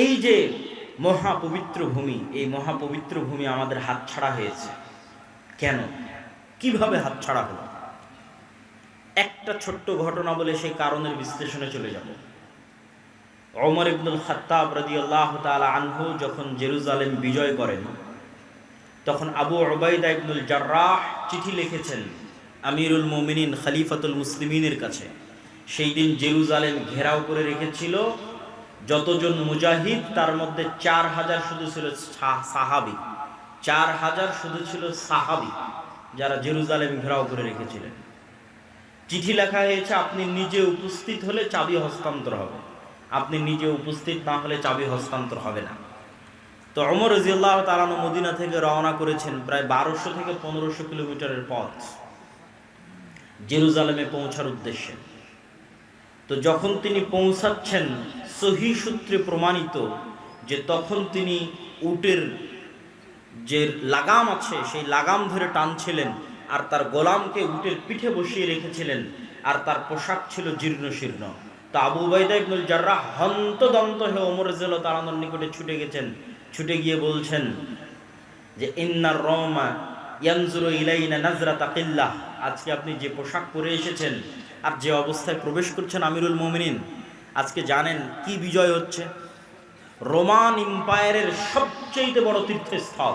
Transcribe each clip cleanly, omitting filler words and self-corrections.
এই যে মহাপবিত্র ভূমি, এই মহাপবিত্র ভূমি আমাদের হাতছাড়া হয়েছে কেন? কিভাবে হাতছাড়া হলো? একটা ছোট্ট ঘটনা বলে সেই কারণের বিশ্লেষণে চলে যাব। ওমর ইবনুল খাত্তাব রাদিয়াল্লাহু তাআলা আনহু যখন জেরুজালেম বিজয় করেন, তখন আবু উবাইদা ইবনুল জাররাহ চিঠি লিখেছেন আমিরুল মুমিনিন খলিফাতুল মুসলিমিনের কাছে। সেই দিন জেরুজালেম ঘেরাও করে রেখেছিল যতজন মুজাহিদ, তার মধ্যে 4000 শুধু ছিল সাহাবী। 4000 শুধু ছিল সাহাবী, যারা জেরুজালেম ঘেরাও করে রেখেছিলেন। চিঠি লেখা হয়েছে, আপনি নিজে উপস্থিত হলে চাবি হস্তান্তর হবে, আপনি নিজে উপস্থিত না হলে চাবি হস্তান্তর হবে না। তো ওমর রাদিয়াল্লাহু তাআলা মদিনা থেকে রওনা করেছেন প্রায় 1200 থেকে 1500 কিলোমিটারের পথ জেরুজালেমে পৌঁছার উদ্দেশ্যে। তো যখন তিনি পৌঁছাচ্ছেন, সহিহ সূত্রে প্রমাণিত যে তখন তিনি উটের যে লাগাম আছে সেই লাগাম ধরে টানছিলেন, আর তার গোলামকে উটের পিঠে বসিয়ে রেখেছিলেন, আর তার পোশাক ছিল জীর্ণ শীর্ণ। তো আবু উবাইদা ইবনুল জাররাহ হন্তদন্ত হয়ে ওমর রাদিয়াল্লাহু তাআলার নিকটে ছুটে গেছেন। ছুটে গিয়ে বলছেন যে ইন্নার রওমা ইয়ানজুরু ইলাইনা নাজরাতা কিল্লাহ, আজকে আপনি যে পোশাক পরে এসেছেন আর যে অবস্থায় প্রবেশ করছেন আমিরুল মুমিনিন, আজকে জানেন কি বিজয় হচ্ছে? রোমান এম্পায়ারের সবচেয়ে বড় তীর্থস্থল,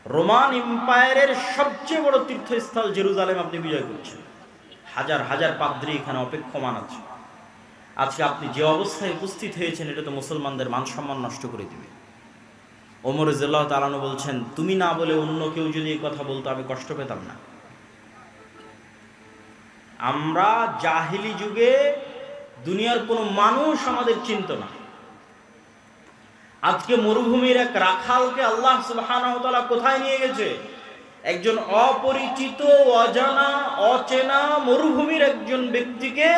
রোমান এম্পায়ারের সবচেয়ে বড় তীর্থস্থল জেরুজালেম আপনি বিজয় করছেন। হাজার হাজার পাদ্রী এখানে অপেক্ষমান আছে। আজকে আপনি যে অবস্থায় উপস্থিত হয়েছেন, এটা তো মুসলমানদের মান সম্মান নষ্ট করে দিবে। ওমর রাদিয়াল্লাহু তাআলা বলছেন, তুমি না বলে অন্য কেউ যদি এই কথা বলতো আমি কষ্ট পেতাম না। আমরা জাহিলি যুগে দুনিয়ার কোনো মানুষ আমাদের চিনত না। আজকে মরুভূমির এক রাখালকে আল্লাহ সুবহানাহু ওয়া তাআলা কোথায় নিয়ে গেছে? একজন অপরিচিত, অজানা, অচেনা মরুভূমির একজন ব্যক্তিকে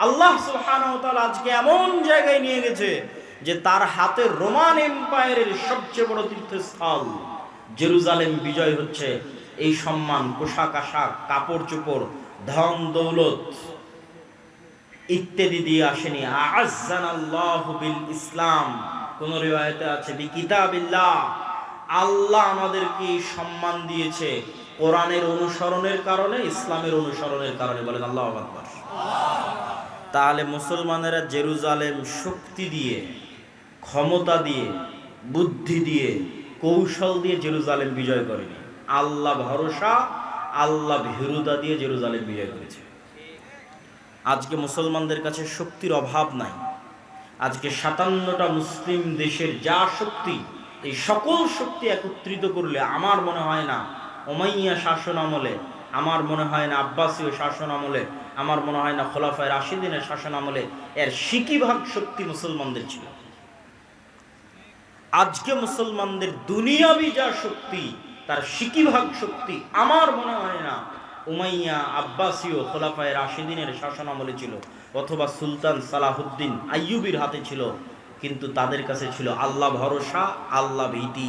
আল্লাহ সুবহানাহু ওয়া তাআলা আজকে এমন জায়গায় নিয়ে গেছে যে তার হাতে রোমান এম্পায়ারের সবচেয়ে বড় তীর্থস্থল জেরুজালেম বিজয় হচ্ছে। এই সম্মান, পোশাক আশাক, কাপড় চোপড়, ধন দৌলত ইত্যাদি দিয়ে আসেনি। আ'আজ্জানাল্লাহু বিল ইসলাম, কোন রিওয়ায়াতে আছে বিকিতাবিল্লাহ, আল্লাহ আমাদেরকে সম্মান দিয়েছে কোরআনের অনুসরণের কারণে, ইসলামের অনুসরণের কারণে। বলেন আল্লাহু আকবার। তাহলে মুসলমানেরা জেরুজালেম শক্তি দিয়ে, ক্ষমতা দিয়ে, বুদ্ধি দিয়ে, কৌশল দিয়ে জেরুজালেম বিজয় করেনি। আল্লাহ ভরসা, আল্লাহ ভীরুতা দিয়ে জেরুজালেম বিজয় করেছে। আজকে মুসলমানদের কাছে শক্তির অভাব নাই। আজকে 57টা মুসলিম দেশের যা শক্তি, এই সকল শক্তি একত্রিত করলে আমার মনে হয় না উমাইয়া শাসন আমলে, আমার মনে হয় না আব্বাসীয় শাসন আমলে, আমার মনে হয় না খোলাফায়ে রাশিদিনের শাসন আমলে এর 60% শক্তি মুসলমানদের ছিল। আজকে মুসলমানদের দুনিয়াবি যা শক্তি, তার 60% শক্তি আমার মনে হয় না উমাইয়া, আব্বাসীয়, খোলাফায়ে রাশিদিনের শাসন আমলে ছিল, অথবা সুলতান সালাহুদ্দিন আইয়ুবীর হাতে ছিল। কিন্তু তাদের কাছে ছিল আল্লাহ ভরসা, আল্লাহ ভীতি,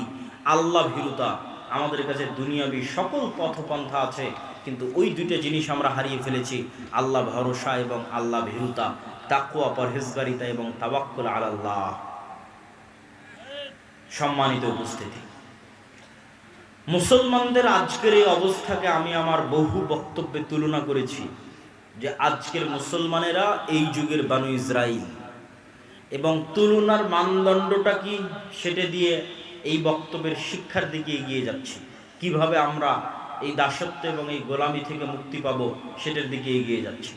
আল্লাহ ভীরুতা। আমাদের কাছে দুনিয়াবি সকল পথপন্থা আছে, কিন্তু ওই দুইটা জিনিস আমরা হারিয়ে ফেলেছি, আল্লাহ ভরসা এবং আল্লাহ ভীরুতা, তাকওয়া, পরহেজগারিতা এবং তাওয়াক্কুল আলাল্লাহ। সম্মানিত উপস্থিতি, মুসলমানদের আজকের এই অবস্থাকে আমি আমার বহু বক্তব্যে তুলনা করেছি যে আজকের মুসলমানেরা এই যুগের বানু ইসরাইল, এবং তুলনার মানদণ্ডটা কি সেটা দিয়ে এই বক্তব্যের শিক্ষার দিকে এগিয়ে যাচ্ছি। কিভাবে আমরা এই দাসত্ব এবং এই গোলামি থেকে মুক্তি পাব সেটার দিকে এগিয়ে যাচ্ছি।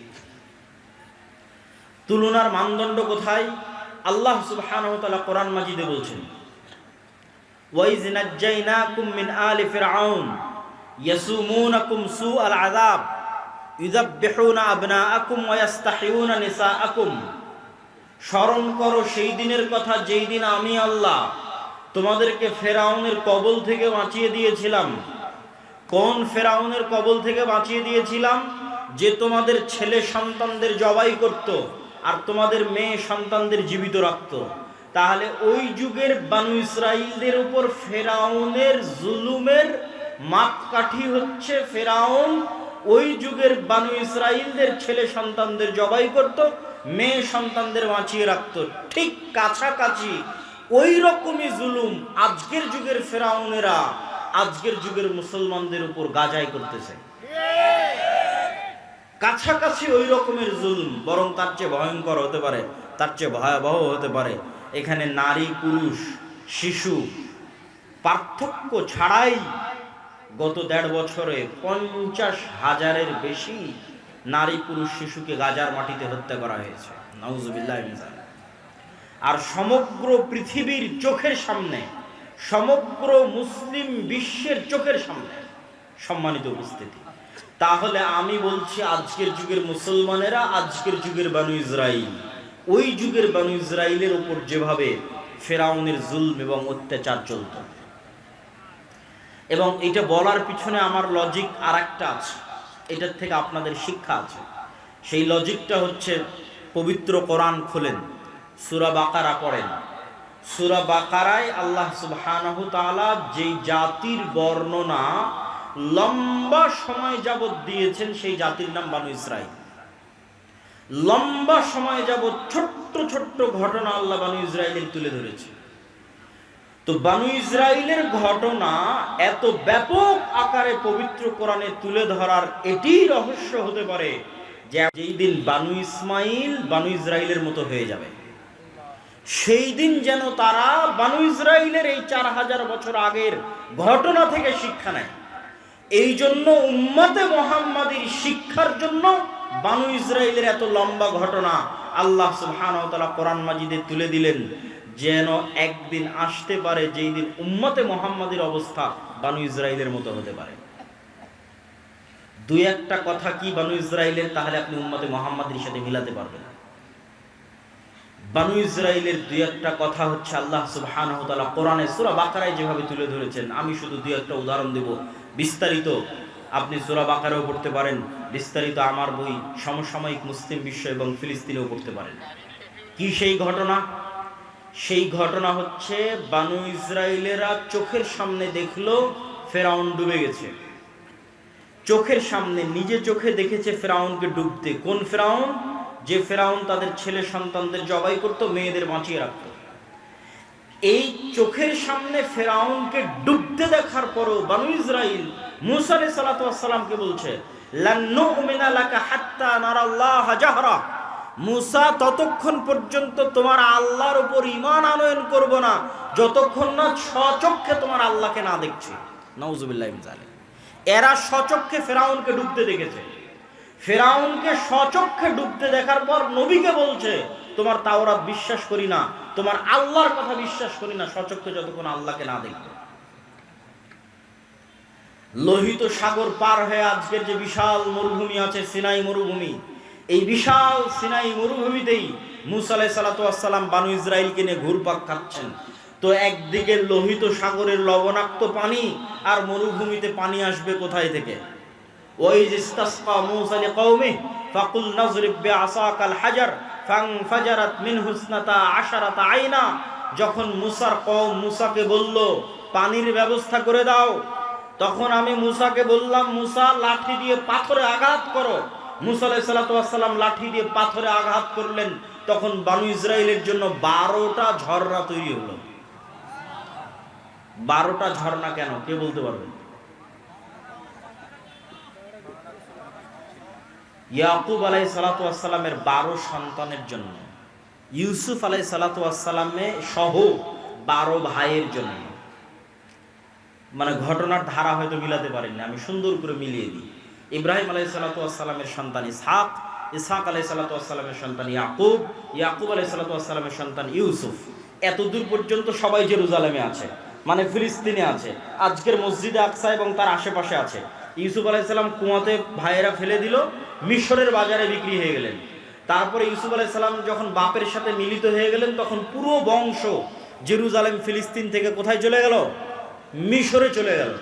তুলনার মানদণ্ড কোথায়? আল্লাহ সুবহানাহু ওয়া তাআলা কোরআন মাজিদে বলছেন, ওয়াইজ নাজ্জাইনাকুম মিন আলি ফিরআউন ইয়াসুমুনাকুম সুআল আযাব ইউযাববিহুনা আবনাআকুম ওয়া ইস্তাহিয়ুনা নিসাআকুম। স্মরণ করো সেই দিনের কথা যেই দিন আমি আল্লাহ তোমাদেরকে ফেরাউনের কবল থেকে বাঁচিয়ে দিয়েছিলাম। কোন ফেরাউনের কবল থেকে বাঁচিয়ে দিয়েছিলাম? যে তোমাদের ছেলে সন্তানদের জবাই করত আর তোমাদের মেয়ে সন্তানদের জীবিত রাখত। তাহলে ওই যুগের বানু ইসরাইলদের উপর ফেরাউনের জুলুমের মাপকাঠি হচ্ছে ফেরাউন ওই যুগের বানু ইসরাইলদের ছেলে সন্তানদের জবাই করত, মেয়ে সন্তানদের বাঁচিয়ে রাখতো, ঠিক কাছাকাছি ওই রকমই জুলুম আজকের যুগের ফেরাউনেরা আজকের যুগের মুসলমানদের উপর গাজাই করতেছে। কাছাকাছি ওই রকমের জুলুম, বরং তার চেয়ে ভয়ঙ্কর হতে পারে, তার চেয়ে ভয়াবহ হতে পারে। এখানে নারী পুরুষ শিশু পার্থক্য ছাড়াই গত 1.5 বছরে 50,000-এর বেশি নারী পুরুষ শিশুকে গাজার মাটিতে হত্যা করা হয়েছে। নাউজুবিল্লাহ। আর সমগ্র পৃথিবীর চোখের সামনে, সমগ্র মুসলিম বিশ্বের চোখের সামনে, সম্মানিত উপস্থিতি। তাহলে আমি বলছি আজকের যুগের মুসলমানেরা আজকের যুগের বানু ইসরাইল, ওই যুগের বানু ইসরাইলের উপর যেভাবে ফেরাউনের জুলম এবং অত্যাচার চলত, এবং এটা বলার পিছনে আমার লজিক আর একটা আছে, এটার থেকে আপনাদের শিক্ষা আছে। সেই লজিকটা হচ্ছে, পবিত্র কোরআন খোলেন, সূরা বাকারা পড়েন। সূরা বাকারায় আল্লাহ সুবহানাহু তাআলা যেই জাতির বর্ণনা লম্বা সময় যাবত দিয়েছেন, সেই জাতির নাম বানু ইসরাইল। লম্বা সময় যাবত ছোট্ট ছোট্ট ঘটনা আল্লাহ বানু ইসরাইলের তুলে ধরেছে। তো বানু ইসরাইলের ঘটনা এত ব্যাপক আকারে পবিত্র কোরআনে তুলে ধরার এটি রহস্য হতে পারে যে যেই দিন বানু ইসমাইল বানু ইসরাইলের মতো হয়ে যাবে, সেই দিন যেন তারা বানু ইসরাইলের এই 4000 বছর আগের ঘটনা থেকে শিক্ষা নেয়। এই জন্য উম্মতে মুহাম্মাদীর শিক্ষার জন্য বানু ইসরাইলের এত লম্বা ঘটনা আল্লাহ সুবহানাহু ওয়া তাআলা কোরআন মাজিদে তুলে দিলেন, যেন একদিন আসতে পারে যেই দিন উম্মতে মুহাম্মাদীর অবস্থা বানু ইসরাইলের মতো হতে পারে। দুই একটা কথা কি বানু ইসরাইলের, তাহলে আপনি উম্মতে মুহাম্মাদীর সাথে মিলাতে পারবেন। বানু ইসরাইলের দুই একটা কথা হচ্ছে আল্লাহ সুবহানাহু ওয়া তাআলা কোরআনে সূরা বাকারায় যেভাবে তুলে ধরেছেন। আমি শুধু দুই একটা উদাহরণ দেব, বিস্তারিত আপনি সূরা বাকারাও পড়তে পারেন, বিস্তারিত আমার বই সমসাময়িক মুসলিম বিশ্ব এবং ফিলিস্তিনেও পড়তে পারেন। কি সেই ঘটনা? সেই ঘটনা হচ্ছে বানু ইসরাইলেরা চোখের সামনে দেখলো ফেরাউন ডুবে গেছে, চোখের সামনে নিজে চোখে দেখেছে ফেরাউনকে ডুবতে। কোন ফেরাউন? যে ফেরাউন তাদের ছেলে সন্তানদের জবাই করত, মেয়েদের বাঁচিয়ে রাখত। এই চোখের সামনে ফেরাউনকে ডুবতে দেখার পরও বানু ইসরাইল মূসা আলাইহিস সালাতু ওয়াস সালামকে বলছে, লান নুমিনা লাকা হাত্তা নারাল্লাহ জাহরা, মূসা ততক্ষণ পর্যন্ত তোমার আল্লাহর উপর ঈমান আনয়ন করব না যতক্ষণ না স্বচক্ষে তোমার আল্লাহকে না দেখছি। নাউজুবিল্লাহি মিন যালিক। এরা স্বচক্ষে ফেরাউনকে ডুবতে দেখেছে। ফেরাউনকে স্বচক্ষে ডুবতে দেখার পর নবীকে বলছে, তোমার তাওরাত বিশ্বাস করি না, তোমার আল্লাহর কথা বিশ্বাস করি না স্বচক্ষে যতক্ষণ আল্লাহকে না দেখবে। লোহিত সাগর পার হয়ে আজকের যে বিশাল মরুভূমি আছে, সিনাই মরুভূমি, এই বিশাল সিনাই মরুভূমিতেই মূসা আলাইহিস সালাতু ওয়াস সালাম বানু ইসরাইলকে নিয়ে ঘুরপাক খাচ্ছেন। তো একদিকে লোহিত সাগরের লবণাক্ত পানি, আর মরুভূমিতে পানি আসবে কোথায় থেকে? ওয়াইজ ইসতাসকা মূসা লিকওমিহি ফাকুল নাযরিব বিআসাকাল হাজার ফানফাজারাত মিনহু ইসনাতা আশারাতা আইনা। যখন মূসার কওম মূসাকে বলল পানির ব্যবস্থা করে দাও, তখন আমি মূসাকে বললাম, মূসা লাঠি দিয়ে পাথরে আঘাত করো। মূসা আলাইহিস সালাতু ওয়াস সালাম লাঠি দিয়ে পাথরে আঘাত করলেন। তখন বানু ইসরাইলের জন্য 12টা ঝর্ণা তৈরি হলো। 12টা ঝর্ণা কেন, কে বলতে পারবেন? ইয়াকুব আলাইহিস সালাতু ওয়াস সালামের 12 সন্তানের জন্য, ইউসুফ আলাইহিস সালাতু ওয়াস সালামে সহ 12 ভাইয়ের জন্য। মানে ঘটনার ধারা হয়তো মিলাতে পারেননি, আমি সুন্দর করে মিলিয়ে দিই। ইব্রাহিম আলাইহিস সালাতু ওয়াস সালামের সন্তান ইসহাক, ইসহাক আলাইহিস সালাতু ওয়াস সালামের সন্তান ইয়াকুব, ইয়াকুব আলাইহিস সালাতু ওয়াস সালামের সন্তান ইউসুফ। এতদূর পর্যন্ত সবাই জেরুজালেমে আছে, মানে ফিলিস্তিনে আছে, আজকের মসজিদে আকসা এবং তার আশেপাশে আছে। ইউসুফ আলাইহিস সালাম কুয়াতে ভাইয়েরা ফেলে দিল, মিশরের বাজারে বিক্রি হয়ে গেলেন। তারপরে ইউসুফ আলাইহিস সালাম যখন বাপের সাথে মিলিত হয়ে গেলেন, তখন পুরো বংশ জেরুজালেম ফিলিস্তিন থেকে কোথায় চলে গেল? মিশরে চলে গেল।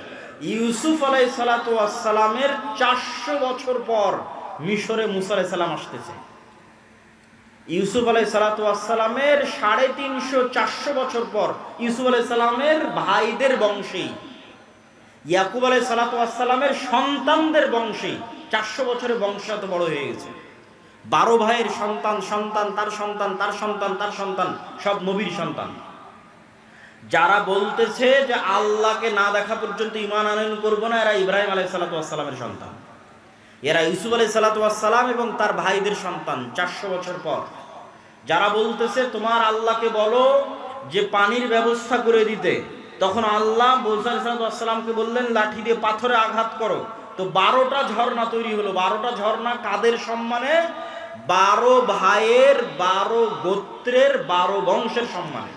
ইউসুফ আলাইহিস সালাতু ওয়াস সালামের 400 বছর পর মিশরে মূসা আলাইহিস সালাম আসতেছে। ইউসুফ আলাইহিস সালাতু ওয়াস সালামের 350-400 বছর পর ইউসুফ আলাইহিস সালামের ভাইদের বংশেই, ইয়াকুব আলাইহিস সালাতু ওয়াস সালামের সন্তানদের বংশেই 400 বছরের বংশ এত বড় হয়ে গেছে। 12 ভাইয়ের সন্তান, সন্তান তার সন্তান, তার সন্তান, তার সন্তান, সব নবীর সন্তান। যারা বলতেছে যে আল্লাহকে না দেখা পর্যন্ত ঈমান আনয়ন করব না, এরা ইব্রাহিম আলাইহিস সালাতু ওয়াস সালামের সন্তান, এরা ইউসুফ আলাইহিস সালাতু ওয়াস সালাম এবং তার ভাইদের সন্তান 400 বছর পর। যারা বলতেছে তোমার আল্লাহকে বলো যে পানির ব্যবস্থা করে দিতে, তখন আল্লাহ মুসা আলাইহিস সালাতু ওয়াস সালামকে বললেন লাঠি দিয়ে পাথরে আঘাত করো, তো 12টা ঝর্ণা তৈরি হলো। 12টা ঝর্ণা কাদের সম্মানে? 12 ভাইয়ের, 12 গোত্রের, 12 বংশের সম্মানে।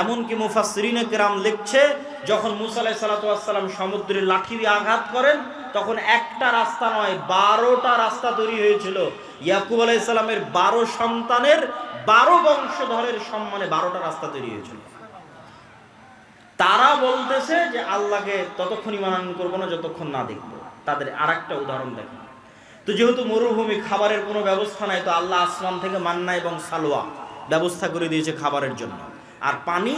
এমনকি মুফাসসিরিনে কেরাম লিখছে, যখন মুসা আলাইহিস সালাতু ওয়াস সালাম সমুদ্রে লাঠি দিয়ে আঘাত করেন, তখন একটা রাস্তা নয় 12টা রাস্তা তৈরি হয়েছিল। ইয়াকুব আলাইহিস সালামের 12 সন্তানের 12 বংশধরের সম্মানে 12টা রাস্তা তৈরি হয়েছিল। তারা বলতেছে যে আল্লাহকে ততক্ষণ ঈমান আনয়ন করবো না যতক্ষণ না দেখবো। তাদের আরেকটা উদাহরণ দেখেন তো, যেহেতু মরুভূমি, খাবারের কোনো ব্যবস্থা নাই, তো আল্লাহ আসমান থেকে মান্না এবং সালোয়া ব্যবস্থা করে দিয়েছে খাবারের জন্য। আর পানি,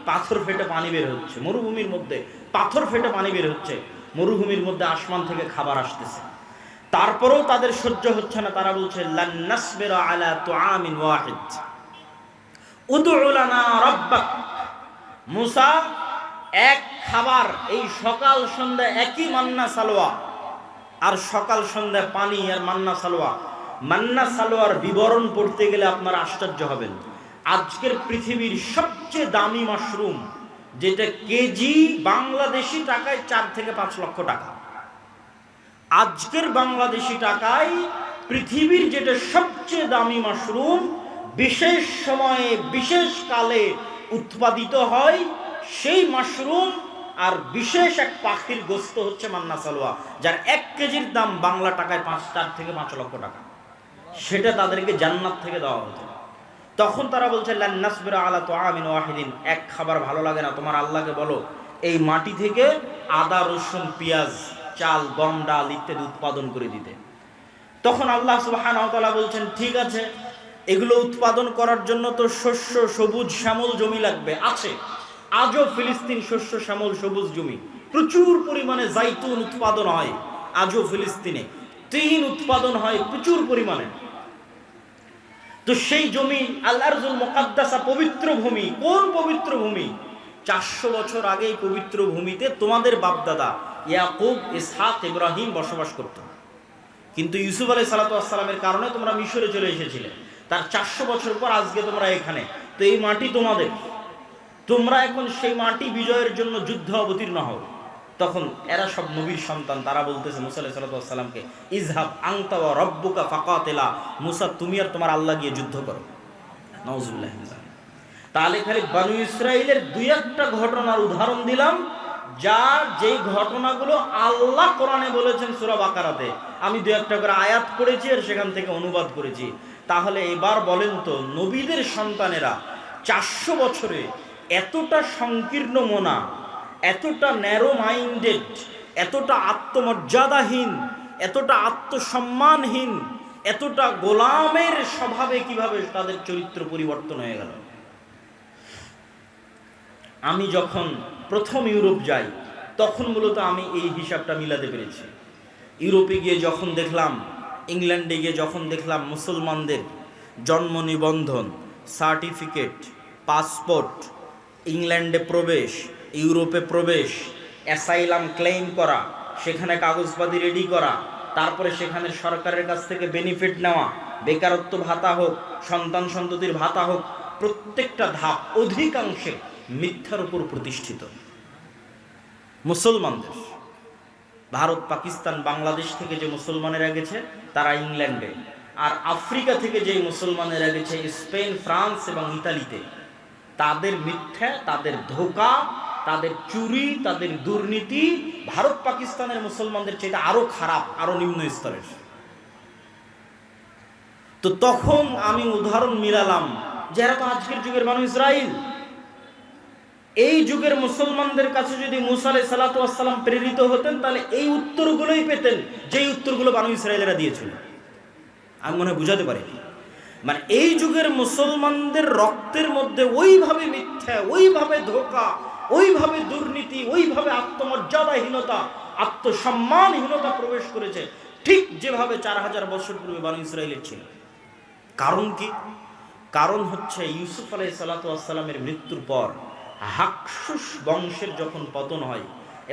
পাথর ফেটে পানি বের হচ্ছে মরুভূমির মধ্যে, পাথর ফেটে পানি বের হচ্ছে মরুভূমির মধ্যে, আসমান থেকে খাবার আসতেছে। তারপরেও তাদের সহ্য হচ্ছে না, তারা বলছে লান নাসবিরা আলা তুআমিন ওয়াহিদ উদউ লানা রাব্বাক। মুসা, এক খাবার, এই সকাল সন্ধ্যা একই মান্না সালোয়া, আর সকাল সন্ধ্যা পানি আর মান্না সালোয়া। মান্না সালোয়ার বিবরণ পড়তে গেলে আপনারা আশ্চর্য হবেন। আজকের পৃথিবীর সবচেয়ে দামি মাশরুম, যেটা কেজি বাংলাদেশি টাকায় 4 থেকে 5 লক্ষ টাকা, আজকের বাংলাদেশি টাকায় পৃথিবীর যেটা সবচেয়ে দামি মাশরুম, বিশেষ সময়ে বিশেষ কালে উৎপাদিত হয়, সেই মাশরুম আর বিশেষ এক পাখির গোস্ত হচ্ছে মান্না সালোয়া, যার 1 কেজির দাম বাংলা টাকায় 4 থেকে 5 লক্ষ টাকা। সেটা তাদেরকে জান্নাত থেকে দেওয়া হতো। তখন তারা বলছে লান নাসবিরা আলা তুআমিন ওয়াহিদিন, এক খাবার ভালো লাগে না, তোমার আল্লাহকে বলো এই মাটি থেকে আদা, রসুন, পেঁয়াজ, চাল, গম, ডাল ইত্যাদি উৎপাদন করে দিতে। তখন আল্লাহ সুবহানাহু ওয়া তাআলা বলছেন ঠিক আছে, এগুলো উৎপাদন করার জন্য তো শস্য, সবুজ শ্যামল জমি লাগবে। আছে আজও ফিলিস্তিন শস্য শ্যামল সবুজ জমি, প্রচুর পরিমাণে জাইতুন উৎপাদন হয় আজও ফিলিস্তিনে, তিন উৎপাদন হয় প্রচুর পরিমাণে। তো সেই জমি আল আরজুল মুকাদ্দাসা, পবিত্র ভূমি। কোন পবিত্র ভূমি? 400 বছর আগে এই পবিত্র ভূমিতে তোমাদের বাপদাদা ইয়াকুব, ইসহাক, ইব্রাহিম বসবাস করত। কিন্তু ইউসুফ আলাইহিস সালাতু ওয়াস সালামের কারণে তোমরা মিশরে চলে এসেছিলে। তার 400 বছর পর আজকে তোমরা এখানে, তো এই মাটি তোমাদের, তোমরা এখন সেই মাটি বিজয়ের জন্য যুদ্ধ অবতীর্ণ হও। তখন এরা সব নবীর সন্তান, তারা বলতেছে মুসা আলাইহিস সালাতু ওয়াস সালামকে, ইযহাব আনতা ওয়া রাব্বুকা ফাকাতিলা, মুসা তুমি আর তোমার আল্লাহ গিয়ে যুদ্ধ করো। নাউযুবিল্লাহি মিন যালিক। তাহলে খালি বনু ইসরাইলের 2-1টা ঘটনার উদাহরণ দিলাম, যা যেই ঘটনাগুলো আল্লাহ কোরআনে বলেছেন সূরা বাকারাতে, আমি 2-1টা করে আয়াত পড়েছি আর সেখান থেকে অনুবাদ করেছি। তাহলে এবার বলেন তো, নবীদের সন্তানেরা 400 বছরে এতটা সংকীর্ণ মনা, এতটা ন্যারো মাইন্ডেড, এতটা আত্মমর্যাদাহীন, এতটা আত্মসম্মানহীন, এতটা গোলামের স্বভাবে কিভাবে তাদের চরিত্র পরিবর্তন হয়ে গেল? আমি যখন প্রথম ইউরোপ যাই, তখন মূলত আমি এই হিসাবটা মিলাতে পেরেছি। ইউরোপে গিয়ে যখন দেখলাম, ইংল্যান্ডে গিয়ে যখন দেখলাম মুসলমানদের জন্ম নিবন্ধন, সার্টিফিকেট, পাসপোর্ট, ইংল্যান্ডে প্রবেশ, ইউরোপে প্রবেশ, অ্যাসাইলাম ক্লেম করা, সেখানে কাগজপাতি রেডি করা, তারপরে সেখানে সরকারের কাছ থেকে বেনিফিট নেওয়া, বেকারত্ব ভাতা হোক, সন্তান সন্ততির ভাতা হোক, প্রত্যেকটা ধাপ অধিকাংশে মিথ্যার উপর প্রতিষ্ঠিত। মুসলমানদের ভারত, পাকিস্তান, বাংলাদেশ থেকে যে মুসলমানেরা গেছে তারা ইংল্যান্ডে, আর আফ্রিকা থেকে যে মুসলমানেরা গেছে স্পেন, ফ্রান্স এবং ইতালিতে, তাদের মিথ্যা, তাদের ধোঁকা, তাদের চুরি, তাদের দুর্নীতি ভারত পাকিস্তানের মুসলমানদের চাইতে আরো খারাপ, আরো নিম্ন স্তরের। তো তখন আমি উদাহরণ মিলালাম, যারা তো আজকের যুগের বনু ইসরাইল, এই যুগের মুসলমানদের কাছে যদি মুসা আলাইহিস সালাতু ওয়াস সালাম প্রেরিত হতেন, তাহলে এই উত্তরগুলোই পেতেন যেই উত্তরগুলো বনু ইসরাইলেরা দিয়েছিল। আমি মনে হয় বুঝাতে পারি, মানে এই যুগের মুসলমানদের রক্তের মধ্যে ওইভাবে মিথ্যা, ওইভাবে ধোঁকা, ওইভাবে দুর্নীতি, ওইভাবে আত্মমর্যাদাহীনতা, আত্মসম্মানহীনতা প্রবেশ করেছে, ঠিক যেভাবে 4000 বছর পূর্বে বনু ইসরাইলের ছিল। কারণ কি? কারণ হচ্ছে ইউসুফ আলাইহিস সালাতু ওয়াস সালামের মৃত্যুর পর হাকসুস বংশের যখন পতন হয়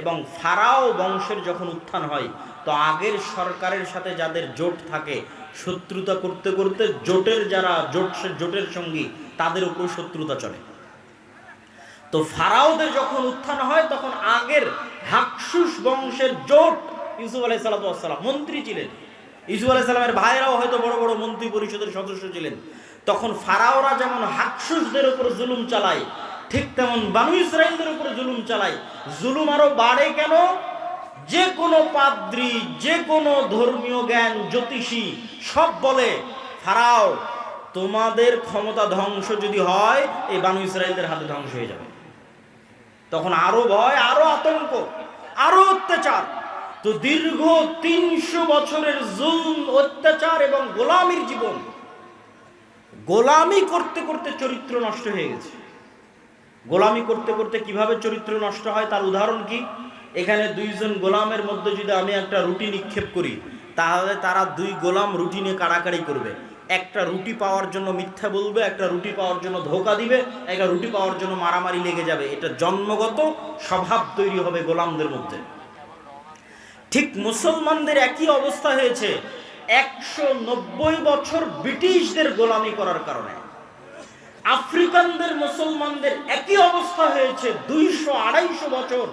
এবং ফারাও বংশের যখন উত্থান হয়, তো আগের সরকারের সাথে যাদের জোট থাকে, শত্রুতা করতে করতে জোটের যারা জোটের সঙ্গী তাদের উপর শত্রুতা চলে। তো ফারাওদের যখন উত্থান হয় তখন আগের হাকসুস বংশের জোট ইউসুফ আলাইহিস সালাতু ওয়াস সালাম মন্ত্রী ছিলেন, ইউসুফ আলাইহিস সালামের ভাইরাও হয়তো বড় বড় মন্ত্রী পরিষদের সদস্য ছিলেন। তখন ফারাওরা যেমন হাকসুসদের উপর জুলুম চালায়, ঠিক তেমন বানু ইসরাইলদের উপর জুলুম চালায়। জুলুম আরো বাড়ে কেন? যে কোনো পাদ্রী, যে কোনো ধর্মীয় জ্ঞান জ্যোতিষী সব বলে ফারাও তোমাদের ক্ষমতা ধ্বংস যদি হয় এই বানু ইসরাইলদের হাতে ধ্বংস হয়ে যাবে। তখন আরো ভয়, আরো আতঙ্ক, আরো অত্যাচার। তো দীর্ঘ ৩০০ বছরের জুলম, অত্যাচার এবং গোলামির জীবন, গোলামি করতে করতে চরিত্র নষ্ট হয়ে গেছে। গোলামি করতে করতে কিভাবে চরিত্র নষ্ট হয় তার উদাহরণ কি? এখানে দুইজন গোলামের মধ্যে যদি আমি একটা রুটি নিক্ষেপ করি, তাহলে তারা দুই গোলাম রুটি নিয়ে কাড়াকাড়ি করবে। একটা রুটি পাওয়ার জন্য মিথ্যা বলবে, একটা রুটি পাওয়ার জন্য ধোঁকা দিবে, একটা রুটি পাওয়ার জন্য মারামারি লেগে যাবে। এটা জন্মগত স্বভাব তৈরি হবে গোলামদের মধ্যে। ঠিক মুসলমানদের একই অবস্থা হয়েছে ১৯০ বছর ব্রিটিশদের গোলামি করার কারণে। আফ্রিকানদের মুসলমানদের একই অবস্থা হয়েছে ২০০-২৫০ বছর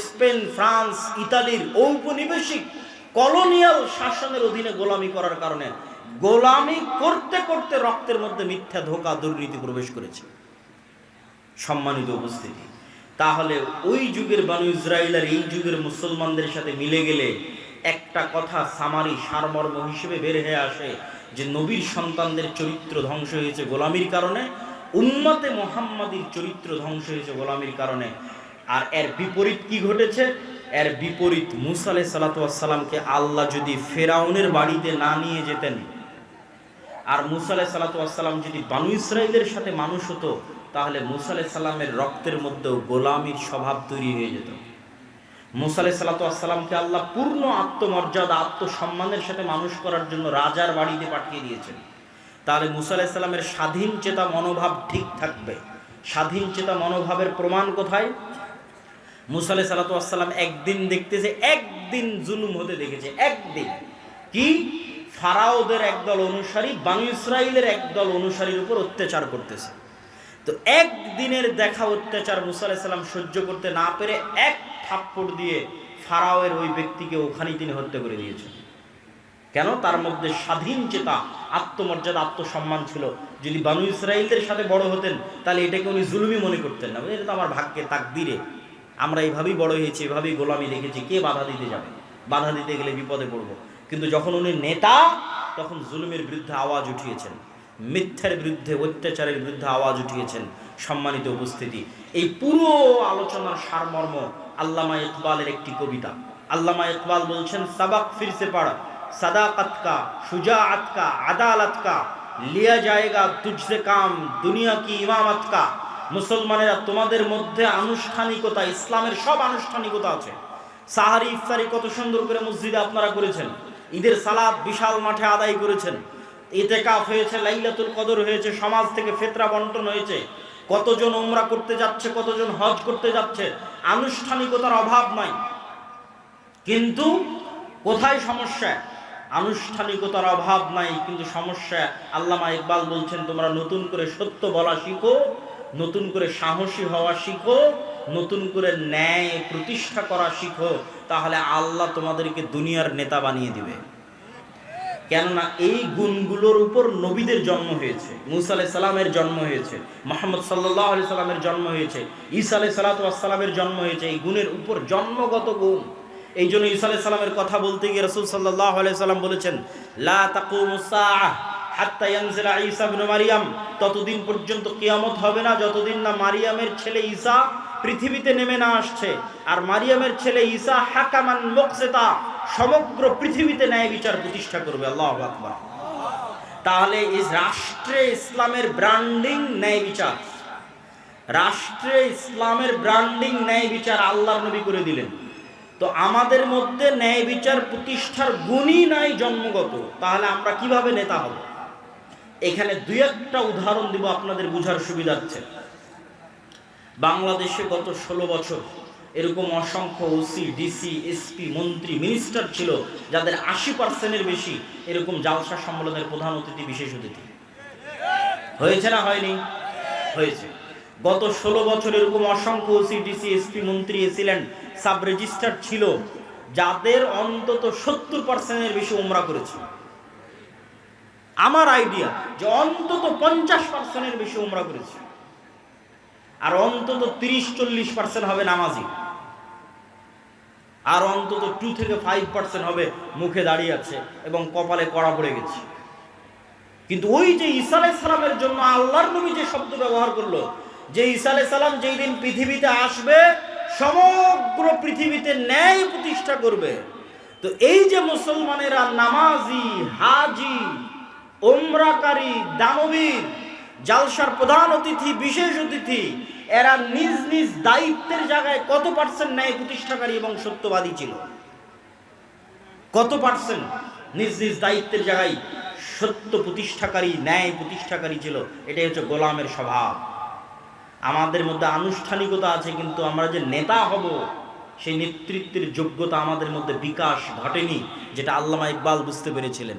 স্পেন, ফ্রান্স, ইতালির ঔপনিবেশিক কলোনিয়াল শাসনের অধীনে গোলামি করার কারণে। গোলামি করতে করতে রক্তের মধ্যে মিথ্যা, ধোঁকা, দুর্নীতি প্রবেশ করেছে। সম্মানিত উপস্থিতি, তাহলে ওই যুগের বানু ইসরাইল আর এই যুগের মুসলমানদের সাথে মিলে গেলে একটা কথা সামারি সারমর্ম হিসেবে বের হয়ে আসে যে নবীর সন্তানদের চরিত্র ধ্বংস হয়েছে গোলামির কারণে, উম্মতে মুহাম্মাদীর চরিত্র ধ্বংস হয়েছে গোলামির কারণে। আর এর বিপরীত কি ঘটেছে? এর বিপরীত, মুসা আলাইহিস সালাতু ওয়াস সালামকে আল্লাহ যদি ফেরাউনের বাড়িতে না নিয়ে যেতেন, আর মুসা আলাইহিস সালাতু ওয়াস সালাম যদি বানু ইসরাইলের সাথে মানুষ হতো, তাহলে মুসা আলাইহিস সালামের রক্তের মধ্যেও গোলামির স্বভাব তৈরি হয়ে যেত। মুসা আলাইহিস সালাতু ওয়াস সালামকে আল্লাহ পূর্ণ আত্মমর্যাদা, আত্মসম্মানের সাথে মানুষ করার জন্য রাজার বাড়িতে পাঠিয়ে দিয়েছেন। তাহলে মুসা আলাইহিস সালামের স্বাধীন চেতা মনোভাব ঠিক থাকবে। স্বাধীন চেতা মনোভাবের প্রমাণ কোথায়? মুসা আলাইহিস সালাতু ওয়াস সালাম একদিন দেখতেছে, একদিন জুলুম হতে দেখেছে। একদিন কি? ফারাওদের একদল অনুসারী বানু ইসরাইলের একদল অনুসারীর উপর অত্যাচার করতেছে। তো একদিনের দেখা অত্যাচার মুসা আলাইহিস সালাম সহ্য করতে না পেরে এক থাপ্পড় দিয়ে ফারাওয়ের ওই ব্যক্তিকে ওখানেই তিনি হত্যা করে দিয়েছেন। কেন? তার মধ্যে স্বাধীন চেতা, আত্মমর্যাদা, আত্মসম্মান ছিল। যদি বানু ইসরাইলদের সাথে বড় হতেন তাহলে এটাকে উনি জুলুমি মনে করতেন না। এটা তো আমার ভাগ্যে, তাকদিরে, আমরা এইভাবেই বড় হয়েছি, এভাবেই গোলামি দেখেছি, কে বাধা দিতে যাবে? বাধা দিতে গেলে বিপদে পড়বো। কিন্তু যখন উনি নেতা, তখন জুলুমের বিরুদ্ধে আওয়াজ উঠিয়েছেন, মিথ্যার বিরুদ্ধে, অত্যাচারের বিরুদ্ধে আওয়াজ উঠিয়েছেন। সম্মানিত উপস্থিতি, এই পুরো আলোচনার সারমর্ম আল্লামা ইকবালের একটি কবিতা। আল্লামা ইকবাল বলছেন, সাবাক ফিরসে পড়, সাদাকত কা, শুজাআত কা, আদালত কা, লিয়া জায়েগা তুঝসে কাম, দুনিয়া কি ইমামত কা। মুসলমানেরা, তোমাদের মধ্যে আনুষ্ঠানিকতা, ইসলামের সব আনুষ্ঠানিকতা আছে। সাহারি, ইফতারি কত সুন্দর করে মসজিদে আপনারা করেছেন, ঈদের সালাত বিশাল মাঠে আদায় করেছেন, ইতিকাফ হয়েছে, লাইলাতুল কদর হয়েছে, সমাজ থেকে ফিতরা বন্টন হয়েছে, কতজন উমরা করতে যাচ্ছে, কতজন হজ করতে যাচ্ছে। আনুষ্ঠানিকতার অভাব নাই। কিন্তু কোথায় সমস্যা? আনুষ্ঠানিকতার অভাব নাই, কিন্তু সমস্যা। আল্লামা ইকবাল বলছেন, তোমরা নতুন করে সত্য বলা শিখো, নতুন করে সাহসী হওয়া শিখো, নতুন করে ন্যায় প্রতিষ্ঠা করা শিখো, তাহলে আল্লাহ তোমাদেরকে দুনিয়ার নেতা বানিয়ে দিবে। কেননা এই গুণগুলোর উপর নবীদের জন্ম হয়েছে, মুসা আলাইহিস সালামের জন্ম হয়েছে, মুহাম্মদ সাল্লাল্লাহু আলাইহি সাল্লামের জন্ম হয়েছে, ঈসা আলাইহিস সালাতু ওয়াস সালামের জন্ম হয়েছে। এই গুণের উপর জন্মগত গুণ। এই জন্য ঈসা আলাইহিস সালামের কথা বলতে গিয়ে রাসূল সাল্লাল্লাহু আলাইহি সাল্লাম বলেছেন, লা তাকুমুস সাআহ হাত্তা ইয়ানজিলা ঈসা ইবনে মারইয়াম, ততদিন পর্যন্ত কিয়ামত হবে না যতদিন না মারিয়ামের ছেলে ঈসা পৃথিবীতে নেমে না আসছে। আর মারিয়ামের ছেলে ঈসা হাকামান মুকসিতা, সমগ্র পৃথিবীতে ন্যায় বিচার প্রতিষ্ঠা করবে। আল্লাহু আকবার। তাহলে এই রাষ্ট্রে ইসলামের ব্র্যান্ডিং ন্যায় বিচার, রাষ্ট্রে ইসলামের ব্র্যান্ডিং ন্যায় বিচার আল্লাহর নবী করে দিলেন। তো আমাদের মধ্যে ন্যায় বিচার প্রতিষ্ঠার গুণই নাই জন্মগত, তাহলে আমরা কিভাবে নেতা হব? এখানে দুই একটা উদাহরণ দিব আপনাদের বোঝার সুবিধার্থে। বাংলাদেশে গত 16 বছর এরকম অসংখ্য ওসি, ডিসি, এসপি, মন্ত্রী, মিনিস্টার ছিল যাদের 80%-এর বেশি এরকম জালসা সম্মেলনের প্রধান অতিথি, বিশেষ অতিথি হয়েছে না হয়নি? হয়েছে। গত 16 বছর এরকম অসংখ্য ওসি, ডিসি, এসপি, মন্ত্রী, এসিল্যান্ড, সাব রেজিস্ট্রার ছিল যাদের অন্তত 70%-এর বেশি উমরা করেছে। আমার আইডিয়া যে অন্তত 50%-এর বেশি উমরা করেছে, আর অন্তত 30-40% হবে নামাজি, আর অন্তত 2 থেকে 5% হবে মুখে দাঁড়িয়ে আছে এবং কপালে কড়া পড়ে গেছে। কিন্তু ওই যে ঈসা আলাইহিস সালামের জন্য আল্লাহর নবী যে শব্দ ব্যবহার করলো, যে ঈসা আলাইহিস সালাম যেই দিন পৃথিবীতে আসবে সমগ্র পৃথিবীতে ন্যায় প্রতিষ্ঠা করবে, তো এই যে মুসলমানেরা নামাজি, হাজি, উমরাকারী, দানবীর, জালসার প্রধান অতিথি, বিশেষ অতিথি, এরা নিজ নিজ দায়িত্বের জায়গায় কত পার্সেন্ট ন্যায় প্রতিষ্ঠাকারী এবং সত্যবাদী ছিল? কত পার্সেন্ট নিজ নিজ দায়িত্বের জায়গায় সত্য প্রতিষ্ঠাকারী, ন্যায় প্রতিষ্ঠাকারী ছিল? এটাই হচ্ছে গোলামের স্বভাব। আমাদের মধ্যে আনুষ্ঠানিকতা আছে, কিন্তু আমরা যে নেতা হব সেই নেতৃত্বের যোগ্যতা আমাদের মধ্যে বিকাশ ঘটেনি, যেটা আল্লামা ইকবাল বুঝতে পেরেছিলেন।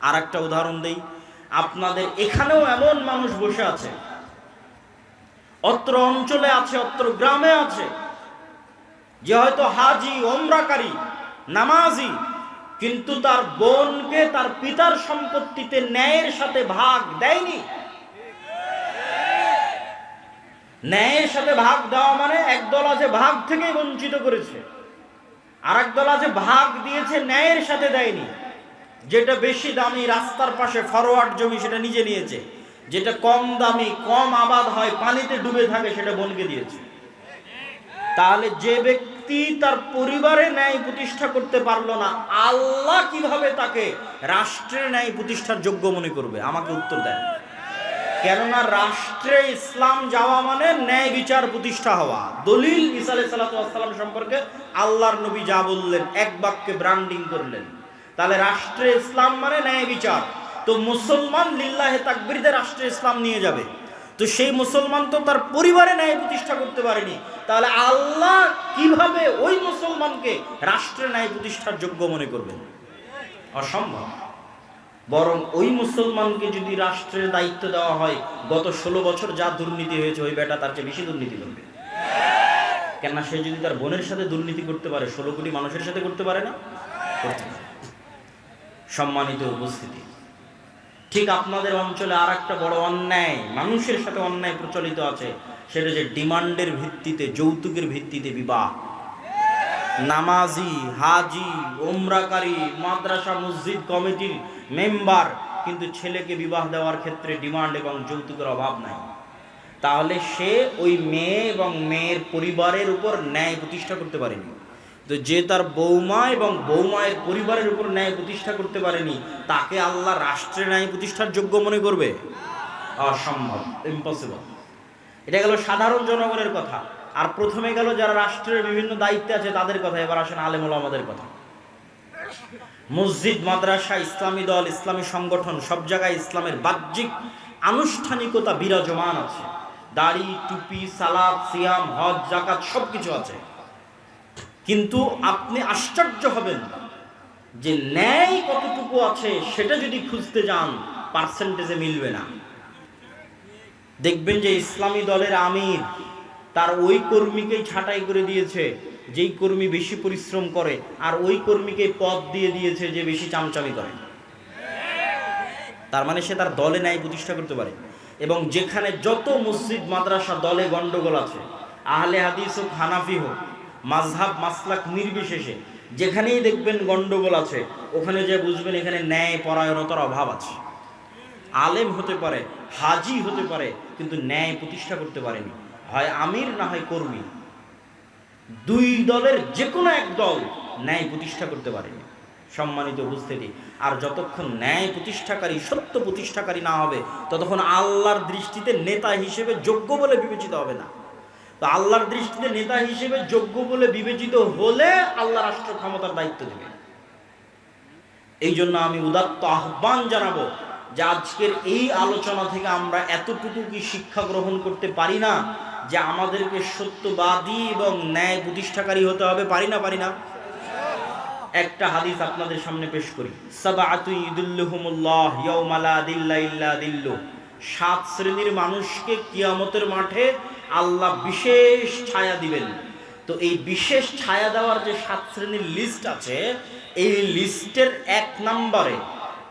আর একটা উদাহরণ দেই, আপনাদের এখানেও এমন মানুষ বসে আছে, অত্র অঞ্চলে আছে, অত্র গ্রামে আছে, যে হয়তো হাজি, ওমরাকারী, নামাজি, কিন্তু তার বোনকে তার পিতার সম্পত্তিতে ন্যায়ের সাথে ভাগ দেয়নি। ন্যায়ের সাথে ভাগ দেওয়া মানে একদল আছে ভাগ থেকে বঞ্চিত করেছে, আর একদল আছে ভাগ দিয়েছে ন্যায়ের সাথে দেয়নি। যেটা বেশি দামি রাস্তার পাশে ফরওয়ার্ড জমি সেটা নিজে নিয়েছে, যেটা কম দামি, কম আবাদ হয়, পানিতে ডুবে থাকে, সেটা বোনকে দিয়েছে। তাহলে যে ব্যক্তি তার পরিবারে ন্যায় প্রতিষ্ঠা করতে পারলো না, আল্লাহ কিভাবে তাকে রাষ্ট্রের ন্যায় প্রতিষ্ঠার যোগ্য মনে করবে? আমাকে উত্তর দেন। কেননা রাষ্ট্রে ইসলাম যাওয়া মানে ন্যায় বিচার প্রতিষ্ঠা হওয়া। দলিল ঈসা আলাইহিস সালাম সম্পর্কে আল্লাহর নবী যা বললেন, এক বাক্যে ব্র্যান্ডিং করলেন। তাহলে রাষ্ট্রে ইসলাম মানে ন্যায় বিচার। তো মুসলমান লিল্লাহে তাকবীরতে রাষ্ট্রে ইসলাম নিয়ে যাবে, তো সেই মুসলমান তো তার পরিবারে ন্যায় প্রতিষ্ঠা করতে পারেনি, তাহলে আল্লাহ কিভাবে ওই মুসলমানকে রাষ্ট্রে ন্যায় প্রতিষ্ঠার যোগ্য মনে করবেন? অসম্ভব। বরং ওই মুসলমানকে যদি রাষ্ট্রের দায়িত্ব দেওয়া হয়, গত 16 বছর যা দুর্নীতি হয়েছে, ওই বেটা তার চেয়ে বেশি দুর্নীতি করবে। কেননা সে যদি তার বোনের সাথে দুর্নীতি করতে পারে, 16 কোটি মানুষের সাথে করতে পারে না? করতে পারে। সম্মানিত উপস্থিতি, ঠিক আপনাদের অঞ্চলে আর একটা বড় অন্যায়, মানুষের সাথে অন্যায় প্রচলিত আছে, সেটা যে ডিমান্ডের ভিত্তিতে, যৌতুকের ভিত্তিতে বিবাহ। নামাজি, হাজি, উমরাকারী, মাদ্রাসা মসজিদ কমিটির মেম্বার, কিন্তু ছেলেকে বিবাহ দেওয়ার ক্ষেত্রে ডিমান্ড এবং যৌতুকের অভাব নাই। তাহলে সে ওই মেয়ে এবং মেয়ের পরিবারের উপর ন্যায় প্রতিষ্ঠা করতে পারেনি। তো যে তার বৌমা এবং বৌমায়ের পরিবারের উপর ন্যায় প্রতিষ্ঠা করতে পারেনি, তাকে আল্লাহ রাষ্ট্রের ন্যায় প্রতিষ্ঠার যোগ্য মনে করবে? অসম্ভব, ইম্পসিবল। এটা গেল সাধারণ জনগণের কথা। আর প্রথমে গেল যারা রাষ্ট্রের বিভিন্ন দায়িত্বে আছে তাদের কথা। এবার আসেন আলেম ওলামাদের কথা। মসজিদ, মাদ্রাসা, ইসলামী দল, ইসলামী সংগঠন, সব জায়গায় ইসলামের বাহ্যিক আনুষ্ঠানিকতা বিরাজমান আছে। দাড়ি, টুপি, সালাত, সিয়াম, হজ, যাকাত সবকিছু আছে, কিন্তু আপনি আশ্চর্য হবেন যে ন্যায় কতটুকু আছে সেটা যদি খুঁজতে যান, পার্সেন্টেজে মিলবে না। দেখবেন যে ইসলামী দলের আমির তার ওই কর্মীকেই ছাঁটাই করে দিয়েছে যেই কর্মী বেশি পরিশ্রম করে, আর ওই কর্মীকে পদ দিয়ে দিয়েছে যে বেশি চামচামি করে। তার মানে সে তার দলে ন্যায় প্রতিষ্ঠা করতে পারে। এবং যেখানে যত মসজিদ, মাদ্রাসা, দলে গন্ডগোল আছে, আহলে হাদিস হোক, হানাফি হোক, মাযহাব মাসলাক নির্বিশেষে যেখানেই দেখবেন গন্ডগোল আছে, ওখানে যে বুঝবেন এখানে ন্যায় পরায়ণতার অভাব আছে। আলেম হতে পারে, হাজি হতে পারে, কিন্তু ন্যায় প্রতিষ্ঠা করতে পারেনি। হয় আমির না হয় কর্মী, দুই দলের যে কোনো এক দল ন্যায় প্রতিষ্ঠা করতে পারেনি। সম্মানিত উপস্থিতি, আর যতক্ষণ ন্যায় প্রতিষ্ঠাকারী, সত্য প্রতিষ্ঠাকারী না হবে, ততক্ষণ আল্লাহর দৃষ্টিতে নেতা হিসেবে যোগ্য বলে বিবেচিত হবে না। তো আল্লাহর দৃষ্টিতে নেতা হিসেবে যোগ্য বলে বিবেচিত হলে আল্লাহ রাষ্ট্র ক্ষমতার দায়িত্ব দেবে। এই জন্য আমি উদাত্ত আহ্বান জানাবো যে আজকের এই আলোচনা থেকে আমরা এতটুকু কি শিক্ষা গ্রহণ করতে পারি না যে আমাদেরকে সত্যবাদী এবং ন্যায় প্রতিষ্ঠাকারী হতে হবে? পারি না? একটা হাদিস আপনাদের সামনে পেশ করি। সাবাআতু ইযিল্লুহুমুল্লাহ ইয়াওমা লা দিল্লা ইল্লা দিল্লুহ। 7 শ্রেণীর মানুষকে কিয়ামতের মাঠে আল্লাহ বিশেষ ছায়া দিবেন। তো এই বিশেষ ছায়া দেওয়ার যে 7 শ্রেণীর লিস্ট আছে, এই লিস্টের 1 নম্বরে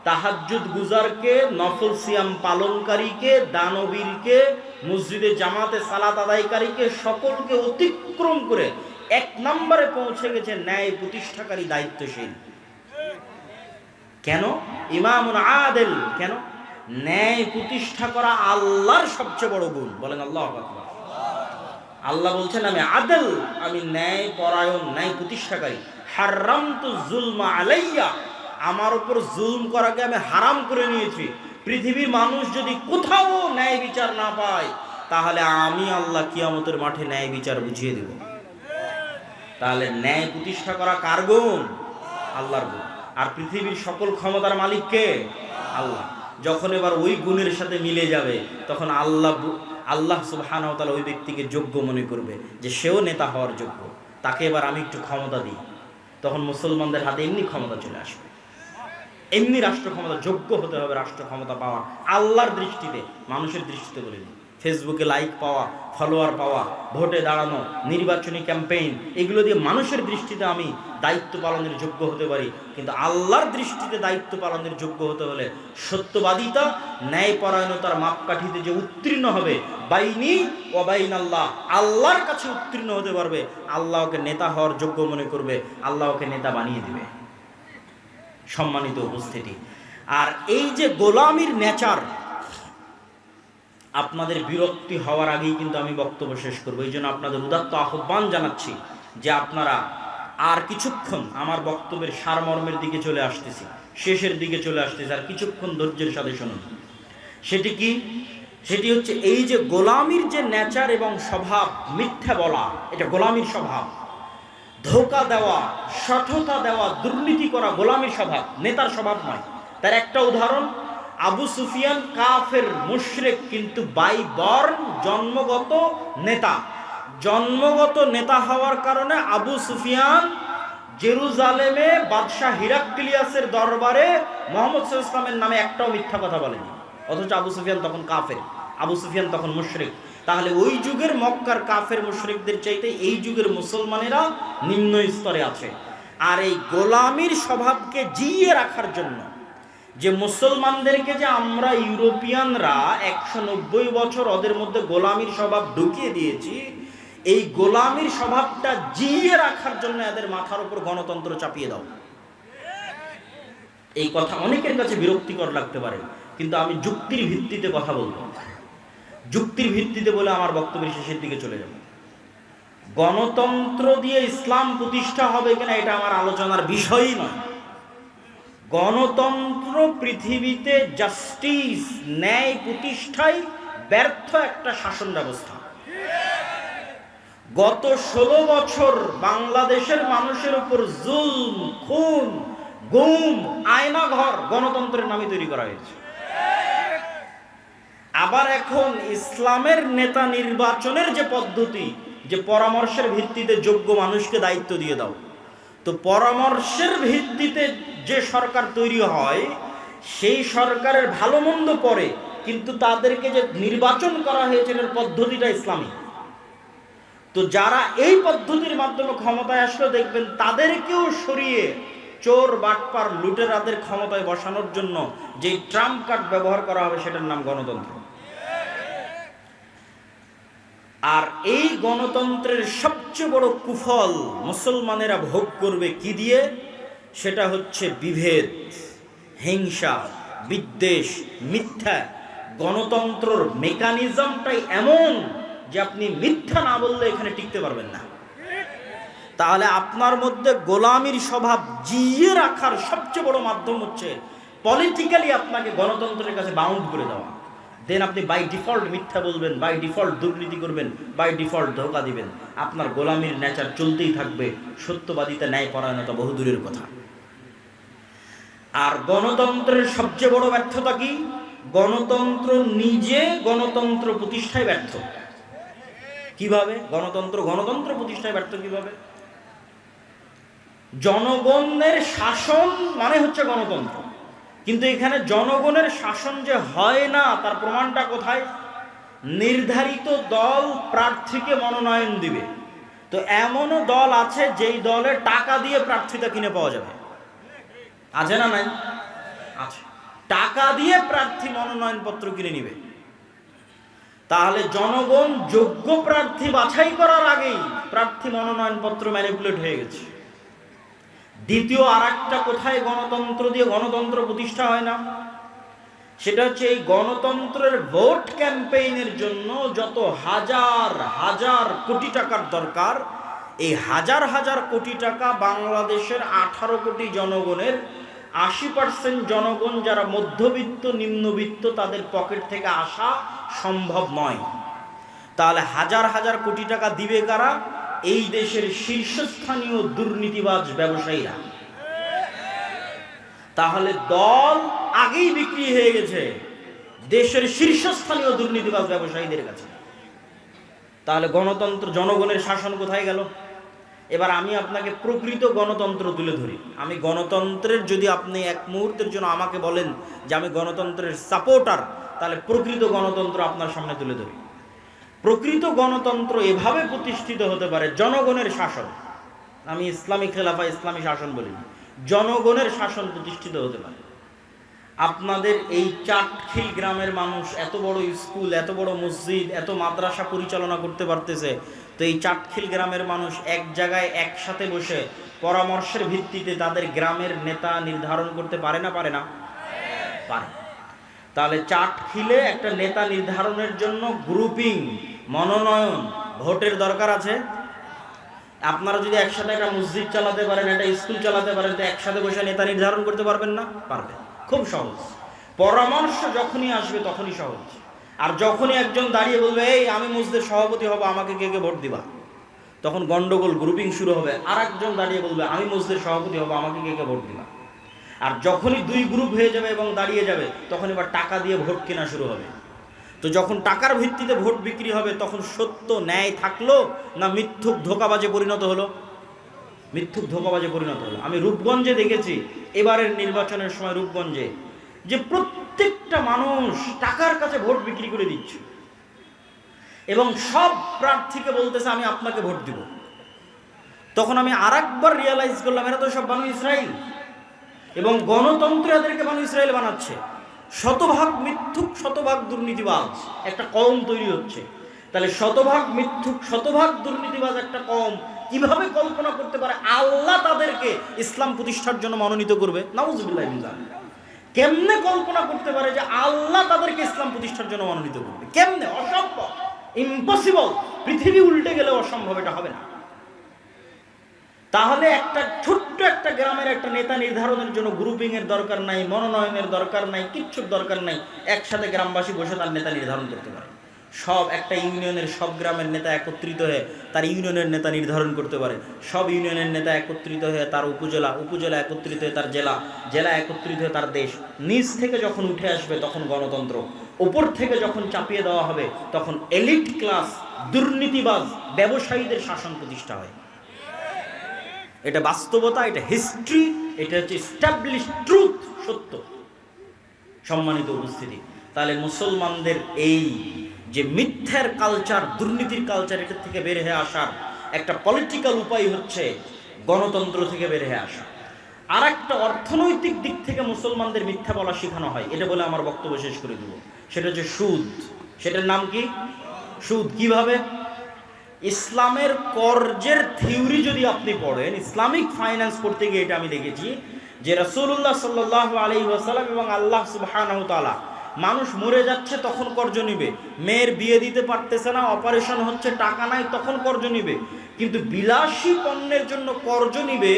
তাহাজ্জুদ গুজারকে, নফল সিয়াম পালনকারীকে, দানবীরকে, মসজিদে জামাতে সালাত আদায়কারীকে, সকলকে অতিক্রম করে 1 নম্বরে পৌঁছে গেছে ন্যায় প্রতিষ্ঠাকারী, দায়িত্বশীল। কেন? ইমামুন আদিল। কেন? ন্যায় প্রতিষ্ঠা করা আল্লাহর সবচেয়ে বড় গুণ। বলেন আল্লাহু আকবার। আল্লাহ বলছেন আমি আদল, আমি ন্যায় পরায়ণ, ন্যায় প্রতিষ্ঠাকারী। হারামতু যুলমা আলাইয়া, আমার উপর জুলম করাকে আমি হারাম করে নিয়েছি। পৃথিবীর মানুষ যদি কোথাও ন্যায় বিচার না পায়, তাহলে আমি আল্লাহ কিয়ামতের মাঠে ন্যায় বিচার বুঝিয়ে দেব। তাহলে ন্যায় প্রতিষ্ঠা করা কার গুণ? আল্লাহর গুণ। আর পৃথিবীর সকল ক্ষমতার মালিক কে? আল্লাহ। যখন এবার ওই গুণের সাথে মিলে যাবে, তখন আল্লাহ সুবহানাহু ওয়া তাআলা ওই ব্যক্তিকে যোগ্য মনে করবে যে সেও নেতা হওয়ার যোগ্য, তাকে এবার আমি একটু ক্ষমতা দিই। তখন মুসলমানদের হাতে এমনি ক্ষমতা চলে আসবে, এমনি রাষ্ট্র ক্ষমতা। যোগ্য হতে হবে রাষ্ট্র ক্ষমতা পাওয়ার আল্লাহর দৃষ্টিতে, মানুষের দৃষ্টিতে বলিনি। ফেসবুকে লাইক পাওয়া, ফলোয়ার পাওয়া, ভোটে দাঁড়ানো, নির্বাচনী ক্যাম্পেইন, এগুলো দিয়ে মানুষের দৃষ্টিতে আমি দায়িত্ব পালনের যোগ্য হতে পারি। কিন্তু আল্লাহর দৃষ্টিতে দায়িত্ব পালনের যোগ্য হতে হলে সত্যবাদিতা, ন্যায়পরায়ণতার মাপকাঠিতে যে উত্তীর্ণ হবে, বাইনি ও বাইন আল্লাহ, আল্লাহর কাছে উত্তীর্ণ হতে পারবে, আল্লাহ ওকে নেতা হওয়ার যোগ্য মনে করবে, আল্লাহ ওকে নেতা বানিয়ে দিবে। সম্মানিত উপস্থিতি, আর এই যে গোলামির নেচার, আপনাদের বিরক্তি হওয়ার আগেই কিন্তু আমি বক্তব্য শেষ করবো। এই জন্য আপনাদের উদাত্ত আহ্বান জানাচ্ছি যে আপনারা আর কিছুক্ষণ, আমার বক্তব্যের সারমর্মের দিকে চলে আসতেছি, শেষের দিকে চলে আসতেছি, আর কিছুক্ষণ ধৈর্যের সাথে শুনুন। সেটি কি? সেটি হচ্ছে এই যে গোলামির যে নেচার এবং স্বভাব, মিথ্যা বলা, এটা গোলামির স্বভাব। ধোঁকা দেওয়া, সঠতা দেওয়া, দুর্নীতি করা গোলামির স্বভাব, নেতার স্বভাব নয়। তার একটা উদাহরণ, আবু সুফিয়ান কাফের মুশরিক, কিন্তু বাই বর্ন জন্মগত নেতা। জন্মগত নেতা হওয়ার কারণে আবু সুফিয়ান জেরুজালেমে বাদশাহ হিরাক্লিয়াসের দরবারে মুহাম্মদ সাল্লাল্লাহু আলাইহি ওয়াসাল্লামের নামে একটাও মিথ্যা কথা বলেনি, অথচ আবু সুফিয়ান তখন কাফের, আবু সুফিয়ান তখন মুশরিক। তাহলে ওই যুগের মক্কার কাফের মুশরিকদের চাইতে এই যুগের মুসলমানেরা নিম্ন স্তরে আছে। আর এই গোলামির স্বভাবকে জিইয়ে রাখার জন্য, যে মুসলমানদেরকে যে আমরা ইউরোপিয়ানরা 190 বছর ওদের মধ্যে গোলামির স্বভাব ঢুকিয়ে দিয়েছি, এই গোলামির স্বভাবটা জিইয়ে রাখার জন্য এদের মাথার উপর গণতন্ত্র চাপিয়ে দাও। এই কথা অনেকের কাছে বিরক্তিকর লাগতে পারে, কিন্তু আমি যুক্তির ভিত্তিতে কথা বলবো। যুক্তির ভিত্তিতে বলে আমার বক্তব্যের শেষের দিকে চলে যাব। গণতন্ত্র দিয়ে ইসলাম প্রতিষ্ঠা হবে কিনা এটা আমার আলোচনার বিষয়ই নয়। গণতন্ত্র পৃথিবীতে জাস্টিস, ন্যায় প্রতিষ্ঠায় ব্যর্থ একটা শাসন ব্যবস্থা। গত 16 বছর বাংলাদেশের মানুষের উপর জুলম, খুন, গুম, আয়নাঘর গণতন্ত্রের নামে তৈরি করা হয়েছে। আবার এখন ইসলামের নেতা নির্বাচনের যে পদ্ধতি, যে পরামর্শের ভিত্তিতে যোগ্য মানুষকে দায়িত্ব দিয়ে দাও, তো পরামর্শের ভিত্তিতে যে সরকার তৈরি হয়, সেই সরকারের ভালো মন্দ পড়ে, কিন্তু তাদেরকে যে নির্বাচন করা হয়েছে এর পদ্ধতিটা ইসলামিক। তো যারা এই পদ্ধতির মাধ্যমে ক্ষমতায় আসলো, দেখবেন তাদেরকেও সরিয়ে চোর, বাটপার, লুটেরাদের ক্ষমতায় বসানোর জন্য যে ট্রাম্প কার্ড ব্যবহার করা হবে, সেটার নাম গণতন্ত্র। আর এই গণতন্ত্রের সবচেয়ে বড় কুফল মুসলমানেরা ভোগ করবে কি দিয়ে? সেটা হচ্ছে বিভেদ, হিংসা, বিদ্বেষ, মিথ্যা। গণতন্ত্রের মেকানিজমটাই এমন যে আপনি মিথ্যা না বললে এখানে টিকতে পারবেন না। তাহলে আপনার মধ্যে গোলামির স্বভাব জিইয়ে রাখার সবচেয়ে বড় মাধ্যম হচ্ছে পলিটিক্যালি আপনাকে গণতন্ত্রের কাছে বাউন্ড করে দেওয়া। দেন আপনি বাই ডিফল্ট মিথ্যা বলবেন, বাই ডিফল্ট দুর্নীতি করবেন, বাই ডিফল্ট ধোঁকা দিবেন। আপনার গোলামির নেচার চলতেই থাকবে, সত্যবাদিতা, ন্যায়পরায়ণতা বহুদূরের কথা। আর গণতন্ত্রের সবচেয়ে বড় ব্যর্থতা কি? গণতন্ত্র নিজে গণতন্ত্র প্রতিষ্ঠায় ব্যর্থ। কিভাবে গণতন্ত্র প্রতিষ্ঠায় ব্যর্থ কিভাবে? জনগণের শাসন মানে হচ্ছে গণতন্ত্র, কিন্তু এখানে জনগণের শাসন যে হয় না তার প্রমাণটা কোথায়? নির্ধারিত দল প্রার্থীকে মনোনয়ন দিবে, তো এমনও দল আছে যেই দলে টাকা দিয়ে প্রার্থীতা কিনে পাওয়া যাবে। আছে না নাই? আছে। টাকা দিয়ে প্রার্থী মনোনয়নপত্র কিনে নিবে। তাহলে জনগণ যোগ্য প্রার্থী বাছাই করার আগেই প্রার্থী মনোনয়নপত্র ম্যানিপুলেট হয়ে গেছে। দ্বিতীয় আর একটা কোথায় গণতন্ত্র দিয়ে গণতন্ত্র প্রতিষ্ঠা হয় না, সেটা হচ্ছে এই গণতন্ত্রের ভোট ক্যাম্পেইনের জন্য যত হাজার হাজার কোটি টাকার দরকার, এই হাজার হাজার কোটি টাকা বাংলাদেশের 18 কোটি জনগণের 80% জনগণ যারা মধ্যবিত্ত নিম্নবিত্ত তাদের পকেট থেকে আসা সম্ভব নয়। তাহলে হাজার হাজার কোটি টাকা দিবে কারা? এই দেশের শীর্ষস্থানীয় দুর্নীতিবাজ ব্যবসায়ীরা। তাহলে দল আগেই বিক্রি হয়ে গেছে দেশের শীর্ষস্থানীয় দুর্নীতিবাজ ব্যবসায়ীদের কাছে। তাহলে গণতন্ত্র, জনগণের শাসন কোথায় গেল? এবার আমি আপনাকে প্রকৃত গণতন্ত্র তুলে ধরি। আমি গণতন্ত্রের, যদি আপনি এক মুহূর্তের জন্য আমাকে বলেন যে আমি গণতন্ত্রের সাপোর্টার, তাহলে প্রকৃত গণতন্ত্র আপনার সামনে তুলে ধরি। প্রকৃত গণতন্ত্র এভাবে প্রতিষ্ঠিত হতে পারে, জনগণের শাসন। আমি ইসলামী খেলাফা, ইসলামী শাসন বলি, জনগণের শাসন প্রতিষ্ঠিত হতে পারে। আপনাদের এই চাটখিল গ্রামের মানুষ এত বড় স্কুল, এত বড় মসজিদ, এত মাদ্রাসা পরিচালনা করতে পারতেছে, তো এই চাটখিল গ্রামের মানুষ এক জায়গায় একসাথে বসে পরামর্শের ভিত্তিতে তাদের গ্রামের নেতা নির্ধারণ করতে পারে না? পারে না? পারে। তাহলে চাটখিলে একটা নেতা নির্ধারণের জন্য গ্রুপিং, মনোনয়ন, ভোটের দরকার আছে। আপনারা যদি একসাথে একটা মসজিদ চালাতে পারেন, একটা স্কুল চালাতে পারেন, তো একসাথে বসে নেতা নির্ধারণ করতে পারবেন না? পারবেন। খুব সহজ। পরামর্শ যখনই আসবে তখনই সহজ। আর যখনই একজন দাঁড়িয়ে বলবে এই আমি মসজিদের সভাপতি হব, আমাকে কে কে ভোট দিবা, তখন গন্ডগোল, গ্রুপিং শুরু হবে। আর একজন দাঁড়িয়ে বলবে আমি মসজিদের সভাপতি হব, আমাকে কে কে ভোট দিবা। আর যখনই দুই গ্রুপ হয়ে যাবে এবং দাঁড়িয়ে যাবে, তখন এবার টাকা দিয়ে ভোট কেনা শুরু হবে। তো যখন টাকার ভিত্তিতে ভোট বিক্রি হবে, তখন সত্য ন্যায় থাকলো না মিথ্যুক ধোঁকাবাজে পরিণত হলো? মিথ্যুক ধোঁকাবাজে পরিণত হলো। আমি রূপগঞ্জে দেখেছি, এবারের নির্বাচনের সময় রূপগঞ্জে, যে প্রত্যেকটা মানুষ টাকার কাছে ভোট বিক্রি করে দিচ্ছে এবং সব প্রার্থীকে বলতেছে আমি আপনাকে ভোট দিব। তখন আমি আরেকবার রিয়ালাইজ করলাম, এরা তো সব বানু ইসরাইল, এবং গণতন্ত্র এদেরকে বানু ইসরাইল বানাচ্ছে। শতভাগ মিথ্যুক, শতভাগ দুর্নীতিবাজ একটা কওম তৈরি হচ্ছে। তাহলে শতভাগ মিথ্যুক, শতভাগ দুর্নীতিবাজ একটা কওম কিভাবে কল্পনা করতে পারে আল্লাহ তাদেরকে ইসলাম প্রতিষ্ঠার জন্য মনোনীত করবে? নাউজুবিল্লাহ মিন যালিক। কেমনে কল্পনা করতে পারে যে আল্লাহ তাদেরকে ইসলাম প্রতিষ্ঠার জন্য মনোনীত করবে? কেমনে? অসম্ভব, ইম্পসিবল। পৃথিবী উল্টে গেলে অসম্ভব, এটা হবে না। তাহলে একটা ছোট্ট একটা গ্রামের একটা নেতা নির্ধারণের জন্য গ্রুপিং এর দরকার নাই, মনোনয়নের দরকার নাই, কিচ্ছুর দরকার নাই। একসাথে গ্রামবাসী বসে তার নেতা নির্ধারণ করতে পারে। সব একটা ইউনিয়নের সব গ্রামের নেতা একত্রিত হয়ে তার ইউনিয়নের নেতা নির্ধারণ করতে পারে। সব ইউনিয়নের নেতা একত্রিত হয়ে তার উপজেলা, উপজেলা একত্রিত হয়ে তার জেলা, জেলা একত্রিত হয়ে তার দেশ। নিচ থেকে যখন উঠে আসবে তখন গণতন্ত্র, উপর থেকে যখন চাপিয়ে দেওয়া হবে তখন এলিট ক্লাস, দুর্নীতিবাজ ব্যবসায়ীদের শাসন প্রতিষ্ঠা হয়। এটা বাস্তবতা, এটা হিস্ট্রি, এটা হচ্ছে এস্টাবলিশ ট্রুথ, সত্য। সম্মানিত উপস্থিতি, তাহলে মুসলমানদের এই যে মিথ্যার কালচার, দুর্নীতির কালচার, এটা থেকে বের হয়ে আসার একটা পলিটিক্যাল উপায় হচ্ছে গণতন্ত্র থেকে বের হয়ে আসা। আর একটা অর্থনৈতিক দিক থেকে মুসলমানদের মিথ্যা বলা শেখানো হয়, এটা বলে আমার বক্তব্য শেষ করে দেব। সেটা হচ্ছে সুদ। সেটার নাম কি? সুদ। কিভাবে? ইসলামের কর্জের থিওরি যদি আপনি পড়েন, ইসলামিক ফাইন্যান্স পড়তে গিয়ে এটা আমি দেখেছি যে রাসূলুল্লাহ সাল্লাল্লাহু আলাইহি ওয়াসাল্লাম এবং আল্লাহ সুবহানাহু তাআলা, মানুষ মরে যাচ্ছে তখন কর্জ নিবে, মেয়ের বিয়ে দিতে পারতেছে না, অপারেশন হচ্ছে, টাকা নাই, তখন কর্জ নিবে। কিন্তু বিলাসী পণ্যের জন্য কর্জ নিবে,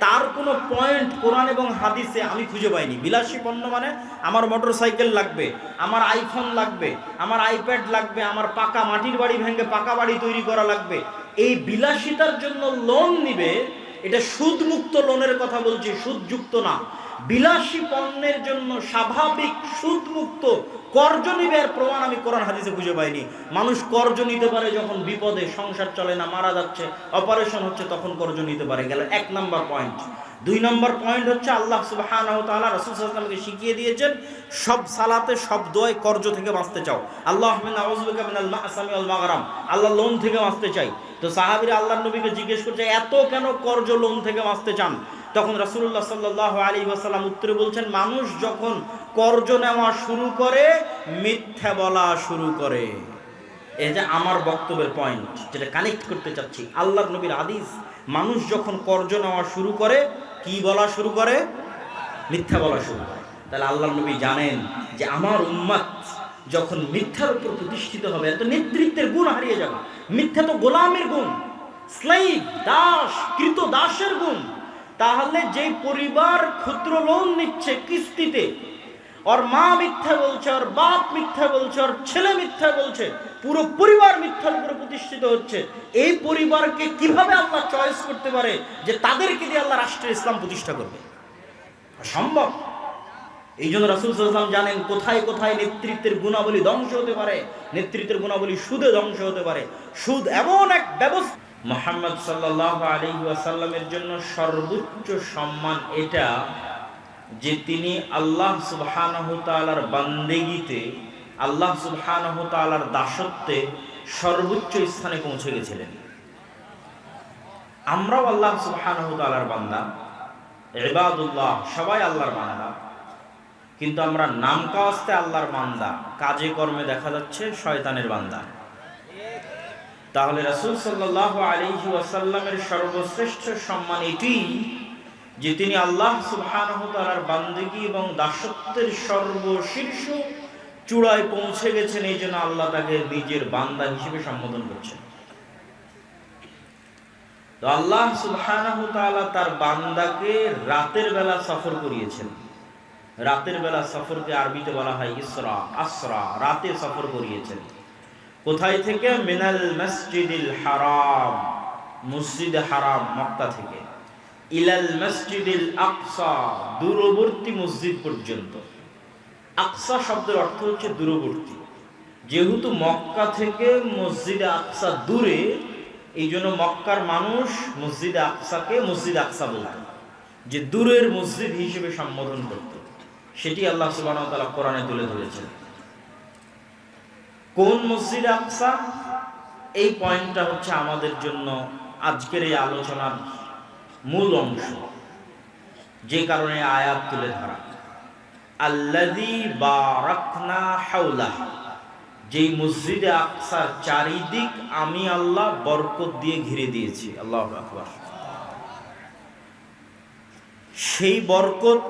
তার কোনো পয়েন্ট কোরআন এবং হাদিসে আমি খুঁজে পাইনি। বিলাসী পণ্য মানে আমার মোটর সাইকেল লাগবে, আমার আইফোন লাগবে, আমার আইপ্যাড লাগবে, আমার পাকা মাটির বাড়ি ভেঙে পাকা বাড়ি তৈরি করা লাগবে, এই বিলাসিতার জন্য লোন নিবে। এটা সুদমুক্ত লোনের কথা বলছি, সুদযুক্ত না। বিলাসী পণ্যের জন্য স্বাভাবিক সুদমুক্ত কর্জ নিবের প্রমাণ আমি কোরআন হাদিসে খুঁজে পাইনি। মানুষ কর্জ নিতে পারে যখন বিপদে, সংসার চলে না, মারা যাচ্ছে, অপারেশন হচ্ছে, তখন কর্জ নিতে পারে। গেল 1 নম্বর পয়েন্ট। 2 নম্বর পয়েন্ট হচ্ছে আল্লাহ সুবহানাহু ওয়া তাআলা রাসূল সাল্লাল্লাহু আলাইহি ওয়াসাল্লামকে শিখিয়ে দিয়েছেন সব সালাতে, সব দোয়ায় কর্জ থেকে বাঁচতে চাও। আল্লাহুম্মা আউযু বিকা মিনাল মা'সামি ওয়াল মাগরাম, আল্লাহ লোন থেকে বাঁচতে চাই। তো সাহাবীরা আল্লাহর নবীকে জিজ্ঞেস করছে এত কেন কর্জ, লোন থেকে বাঁচতে চান? তখন রাসূলুল্লাহ সাল্লাল্লাহু আলাইহি ওয়াসাল্লাম উত্তরে বলছেন, মানুষ যখন কর্জ নেওয়া শুরু করে মিথ্যা বলা শুরু করে। এই যে আমার বক্তব্যের পয়েন্ট, যেটা কানেক্ট করতে চাচ্ছি, আল্লাহর নবীর হাদিস। মানুষ যখন কর্জ নেওয়া শুরু করে কি বলা শুরু করে? মিথ্যা বলা শুরু করে। তাহলে আল্লাহর নবী জানেন যে আমার উম্মত যখন মিথ্যার উপর প্রতিষ্ঠিত হবে, এত নেতৃত্বের গুণ হারিয়ে যাবে। মিথ্যা তো গোলামের গুণ, স্লেভ, দাস, কৃত দাসের গুণ। তাহলে যে পরিবার ক্ষুদ্র লোন নিচ্ছে কিস্তিতে, ওর মা মিথ্যা বলছে, ওর বাপ মিথ্যা বলছে, ওর ছেলে মিথ্যা বলছে, পুরো পরিবার মিথ্যার উপরে প্রতিষ্ঠিত হচ্ছে, এই পরিবারকে কিভাবে আল্লাহ চয়েস করতে পারে যে তাদেরকে দিয়ে আল্লাহ রাষ্ট্রের ইসলাম প্রতিষ্ঠা করবে? সম্ভব। এই জন্য রাসূল সাল্লাল্লাহু আলাইহি ওয়াসাল্লাম জানেন কোথায় কোথায় নেতৃত্বের গুণাবলী ধ্বংস হতে পারে। নেতৃত্বের গুণাবলী সুদে ধ্বংস হতে পারে। সুদ এমন এক ব্যবস্থা। মুহাম্মদ সাল্লাল্লাহু আলাইহি ওয়াসাল্লামের জন্য সর্বোচ্চ সম্মান এটা যে তিনি আল্লাহ সুবহানাহু তাআলার বান্দেগিতে, আল্লাহ সুবহানাহু তাআলার দাসত্বে সর্বোচ্চ স্থানে পৌঁছে গেছিলেন। আমরাও আল্লাহ সুবহানাহু তাআলার বান্দা, ইবাদুল্লাহ, সবাই আল্লাহর বান্দা, কিন্তু আমরা নাম কাওয়াস্তে আল্লাহর বান্দা, কাজে কর্মে দেখা যাচ্ছে শয়তানের বান্দা। তাহলে রাসূল সাল্লাল্লাহু আলাইহি ওয়াসাল্লামের সর্বশ্রেষ্ঠ সম্মান এটি যে তিনি আল্লাহ সুবহানাহু তাআলার বান্দেগী এবং দাসত্বের সর্বশীর্ষ চূড়ায় পৌঁছে গেছেন। এই জন্য আল্লাহ তাকে নিজের বান্দা হিসেবে সম্বোধন করছেন। তো আল্লাহ সুবহানাহু তাআলা তার বান্দাকে রাতের বেলা সফর করিয়েছেন। রাতের বেলা সফরকে আরবিতে বলা হয় ইসরা, আসরা, রাতে সফর করিয়েছেন। কোথায় থেকে? মিনাল মসজিদিল হারাম, মসজিদ হারাম মক্কা থেকে, ইলাল মসজিদিল আকসা, দূরবর্তী মসজিদ পর্যন্ত। আকসা শব্দের অর্থ হচ্ছে দূরবর্তী। যেহেতু মক্কা থেকে মসজিদে আকসা দূরে, এই জন্য মক্কার মানুষ মসজিদে আকসাকে মসজিদ আকসা বলত, যে দূরের মসজিদ হিসেবে সম্বোধন করত। সেটি আল্লাহ সুবহানাহু ওয়া তাআলা কোরআনে তুলে ধরেছেন। কোন মসজিদ আকসা? এই পয়েন্টটা হচ্ছে আমাদের জন্য আজকের এই আলোচনার মূল অংশ, যে কারণে আয়াত তুলে ধরা। আল্লাযী বারাকনা হাওলাহ, যেই মসজিদে আকসার চারিদিক আমি আল্লাহ বরকত দিয়ে ঘিরে দিয়েছি। আল্লাহু আকবার। সেই বরকত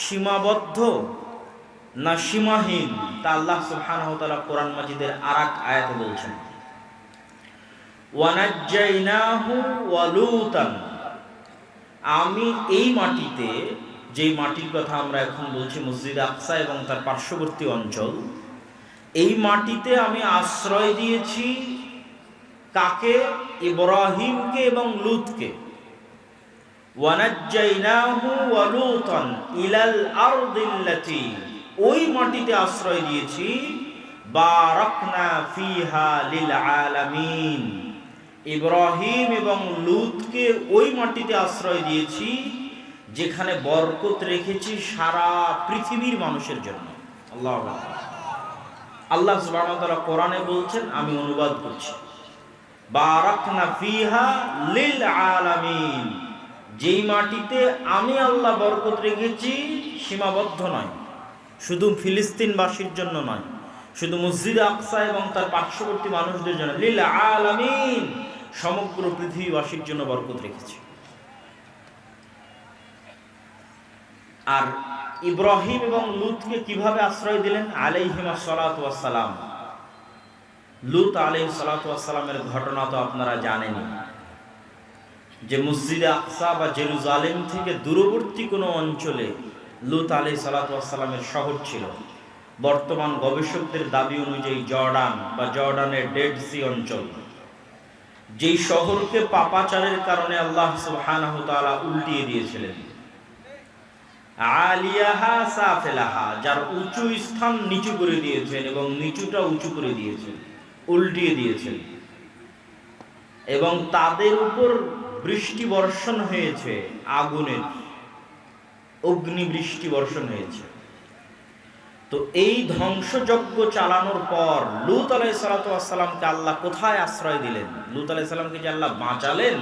সীমাবদ্ধ না সীমাহীন, তা আল্লাহ সুবহানাহু ওয়া তাআলা কোরআন মাজিদের আরেক আয়াতে বলছেন। ওয়ানাজ্জাইনাহু ওয়া লূতান, আমি এই মাটিতে, যেই মাটির কথা আমরা এখন বলছি মসজিদ আকসা এবং তার পার্শ্ববর্তী অঞ্চল, এই মাটিতে আমি আশ্রয় দিয়েছি কাকে? ইব্রাহিমকে এবং লূতকে। ওয়ানাজ্জাইনাহু ওয়া লূতান ইলাল আরদিল্লাতী, ওই মাটিতে আশ্রয় দিয়েছি বারাকনা ফিহা লিল আলামিন, ইব্রাহিম এবং লূতকে ওই মাটিতে আশ্রয় দিয়েছি যেখানে বরকত রেখেছি সারা পৃথিবীর মানুষের জন্য। আল্লাহু আকবার। আল্লাহ সুবহানাহু ওয়া তাআলা কোরআনে বলছেন, আমি অনুবাদ করছি, বারাকনা ফিহা লিল আলামিন, যেই মাটিতে আমি আল্লাহ বরকত রেখেছি সীমাবদ্ধ নয়, শুধু ফিলিস্তিনবাসীর জন্য নয়, শুধু মসজিদ আকসা এবং তার পার্শ্ববর্তী মানুষদের জন্য, লিল আলামিন, সমগ্র পৃথিবীবাসীর জন্য বরকত রেখেছি। আর ইব্রাহিম এবং লূতকে কিভাবে আশ্রয় দিলেন? আলাইহিমা সালাতু ওয়াস সালাম। লূত আলাইহিস সালাতু ওয়াস সালামের ঘটনা তো আপনারা জানেনই, যে মসজিদে আকসা বা জেরুজালেম থেকে দূরবর্তী কোনো অঞ্চলে লূত আলাইহিস সালাতু ওয়াস সালামের শহর ছিল। বর্তমান গবেষকদের দাবি অনুযায়ী জর্ডান বা জর্ডানের ডেড সি অঞ্চল, যেই শহরকে পাপাচারের কারণে আল্লাহ সুবহানাহু ওয়া তাআলা উল্টিয়ে দিয়েছিলেন। আলিয়াহা সাফেলাহা, যার উঁচু স্থান নিচু করে দিয়েছেন এবং নিচুটা উঁচু করে দিয়েছেন, উল্টিয়ে দিয়েছেন, এবং তাদের উপর বৃষ্টি বর্ষণ হয়েছে, আগুনের অগ্নি বৃষ্টি বর্ষণ হয়েছে। তো এই ধ্বংসযজ্ঞ চালানোর পর লূত আলাইহিস সালাতু ওয়াস সালামকে আল্লাহ কোথায় আশ্রয় দিলেন? লূত আলাইহিস সালামকে যে আল্লাহ বাঁচালেন,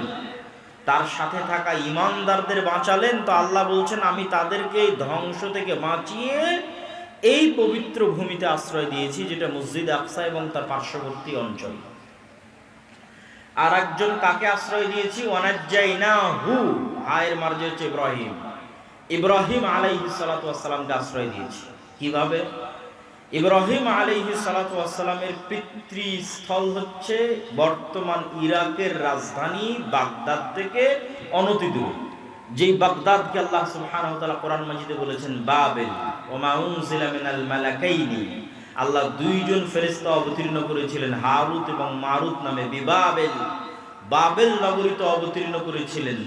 তার সাথে থাকা ঈমানদারদের বাঁচালেন, তো আল্লাহ বলছেন আমি তাদেরকে ধ্বংস থেকে বাঁচিয়ে এই পবিত্র ভূমিতে আশ্রয় দিয়েছি, যেটা মসজিদ আকসা এবং তার পার্শ্ববর্তী অঞ্চল। আর একজন কাকে আশ্রয় দিয়েছি? ওয়ানাজ্জাইনাহু, হায়ের মার্জে হচ্ছে ইব্রাহিম, ইব্রাহিম আলাইহিস সালাতু ওয়াস সালামকে আশ্রয় দিয়েছি। কিভাবে? ইব্রাহিম আলাইহিস সালাতু ওয়াস সালামের পিতৃস্থল হচ্ছে বর্তমান ইরাকের রাজধানী বাগদাদ থেকে অনতিদূরে, যেই বাগদাদকে আল্লাহ সুবহানাহু ওয়া তাআলা কোরআন মাজিদে বলেছেন বাবেল, ওয়া মা উনজিলা মিনাল মালাকাইনি, আল্লাহ দুইজন ফেরেশতা অবতীর্ণ করেছিলেন হারুত এবং মারুত নামে বিবাবেল, বাবেল নগরীতে অবতীর্ণ করেছিলেন।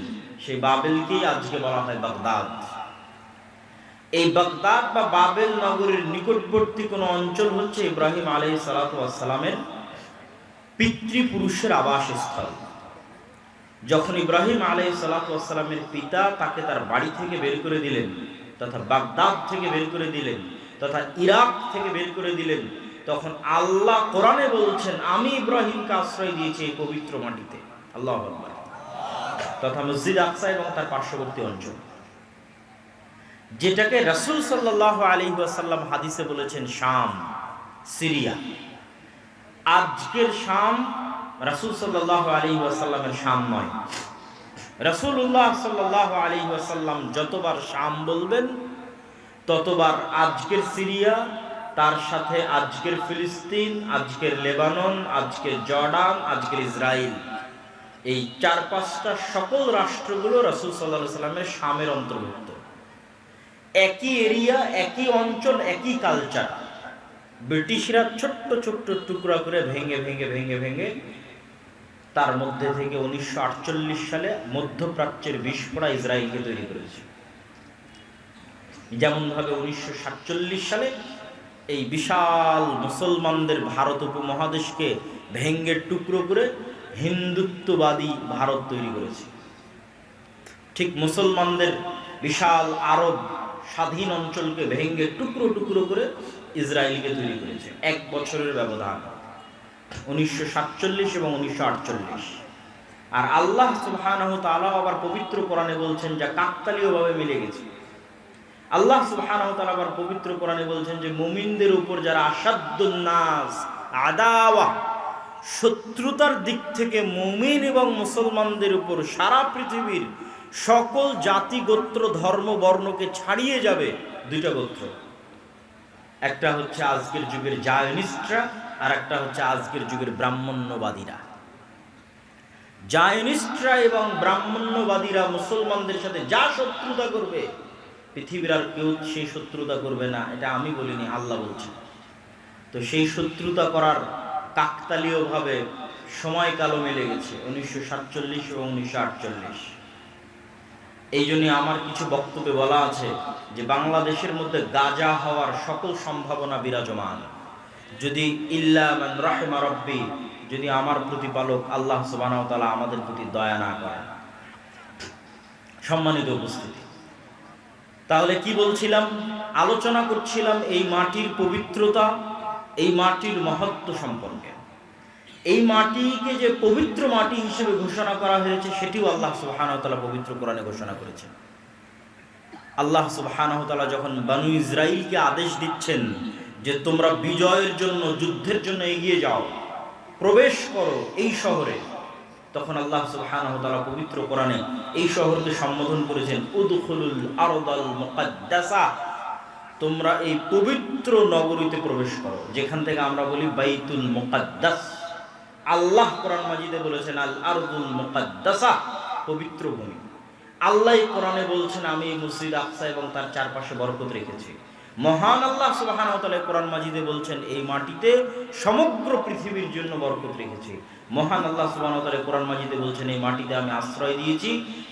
সেই বাবেলকেই আজকে বলা হয় বাগদাদ। এই বাগদাদ বা বাবেল নগরীর নিকটবর্তী কোন অঞ্চল হচ্ছে ইব্রাহিম আলাইহিস সালাতু ওয়াস সালামের পিতৃপুরুষের আবাসস্থল। যখন ইব্রাহিম আলাইহিস সালাতু ওয়াস সালামের পিতা তাকে তার বাড়ি থেকে বের করে দিলেন, তথা বাগদাদ থেকে বের করে দিলেন, তথা ইরাক থেকে বের করে দিলেন, তখন আল্লাহ কোরআনে বলছেন আমি ইব্রাহিমকে আশ্রয় দিয়েছি এই পবিত্র মাটিতে, আল্লাহু আকবার, তথা মসজিদ আকসা এবং তার পার্শ্ববর্তী অঞ্চল, যেটাকে রাসূল সাল্লাল্লাহু আলাইহি ওয়াসাল্লাম হাদিসে বলেছেন শাম, সিরিয়া। আজকের শাম রাসূল সাল্লাল্লাহু আলাইহি ওয়াসাল্লামের শাম নয়। রাসূলুল্লাহ সাল্লাল্লাহু আলাইহি ওয়াসাল্লাম যতবার শাম বলবেন ততবার আজকের সিরিয়া, তার সাথে আজকের ফিলিস্তিন, আজকের লেবানন, আজকের জর্ডান, আজকের ইসরায়েল, এই 4-5টা সকল রাষ্ট্রগুলো রাসূল সাল্লাল্লাহু আলাইহি ওয়াসাল্লামের শামের অন্তর্ভুক্ত। একই এরিয়া, একই অঞ্চল, একই কালচার। ব্রিটিশরা ছোট্ট ছোট্ট টুকরা করে ভেঙে ভেঙে ভেঙে ভেঙে তার মধ্যে থেকে 1948 সালে মধ্যপ্রাচ্যের বিস্ফোরা ইসরায়েলকে তৈরি করেছে। যেমনভাবে 1947 সালে এই বিশাল মুসলমানদের ভারত উপমহাদেশকে ভেঙে টুকরো করে হিন্দুত্ববাদী ভারত তৈরি করেছে, ঠিক মুসলমানদের বিশাল আরব স্বাধীন অঞ্চলকে ভেঙে টুকরো টুকরো করে ইসরায়েলকে তৈরি করেছে। 1 বছরের ব্যবধান, 1947 এবং 1948। আর আল্লাহ সুবহানাহু ওয়া তাআলা আবার পবিত্র কোরআনে বলছেন যা কাকতালীয়ভাবে মিলে গেছে। আল্লাহ সুবহানাহু ওয়া তাআলা আবার পবিত্র কোরআনে বলছেন যে মুমিনদের উপর যারা আসাদ্দুন নাস আদাওয়া, শত্রুতার দিক থেকে মুমিন এবং মুসলমানদের উপর সারা পৃথিবীর সকল জাতি গোত্র ধর্ম বর্ণকে ছাড়িয়ে যাবে 2টা গোত্র, একটা হচ্ছে আজকের যুগের জায়নিস্টরা, আর একটা হচ্ছে আজকের যুগের ব্রাহ্মণ্যবাদীরা। জায়নিস্টরা এবং ব্রাহ্মণ্যবাদীরা মুসলমানদের সাথে যা শত্রুতা করবে, পৃথিবীর আর কেউ সেই শত্রুতা করবে না, এটা আমি বলিনি, আল্লাহ বলছেন। তো সেই শত্রুতা করার কাকতালীয়ভাবে সময়কালও মিলে গেছে 1947 এবং 1948। এই জন্য আমার কিছু বক্তব্যে বলা আছে যে বাংলাদেশের মধ্যে গাজা হওয়ার সকল সম্ভাবনা বিরাজমান, যদি ইল্লা মান রাহিমা রব্বি, যদি আমার প্রতিপালক আল্লাহ সুবহানাহু ওয়া তাআলা আমাদের প্রতি দয়া না করেন। সম্মানিত উপস্থিতি, তাহলে কি বলছিলাম? আলোচনা করছিলাম এই মাটির পবিত্রতা, এই মাটির মহত্ব সম্পর্কে। এই মাটিকে যে পবিত্র মাটি হিসেবে ঘোষণা করা হয়েছে সেটিও আল্লাহ সুবহানাহু ওয়া তাআলা পবিত্র কোরআনে ঘোষণা করেছেন। আল্লাহ সুবহানাহু ওয়া তাআলা যখন বনু ইসরাইলকে আদেশ দিচ্ছেন যে তোমরা বিজয়ের জন্য, যুদ্ধের জন্য এগিয়ে যাও, প্রবেশ করো এই শহরে, তখন আল্লাহ সুবহানাহু ওয়া তাআলা পবিত্র কোরআনে এই শহরকে সম্বোধন করেছেন উদখুলুল আরদাল মুকাদ্দাসা, তোমরা এই পবিত্র নগরীতে প্রবেশ করো, যেখান থেকে আমরা বলি বাইতুল মুকাদ্দাস। আল্লাহ কোরআন মাজিদে বলেছেন আল আরদুল মুকাদ্দাসা, পবিত্র ভূমি। আল্লাহ কোরআনে বলছেন আমি মসজিদ আকসা এবং তার চারপাশে বরকত রেখেছি। মহান আল্লাহ সুবহানাহু ওয়া তাআলা কোরআন মাজিদে বলছেন এই মাটিতে সমগ্র পৃথিবীর জন্য বরকত রেখেছি। মহান আল্লাহ সুবহানাহু ওয়া তাআলা কোরআন মাজিদে বলছেন এই মাটিতে আমি আশ্রয় দিয়েছি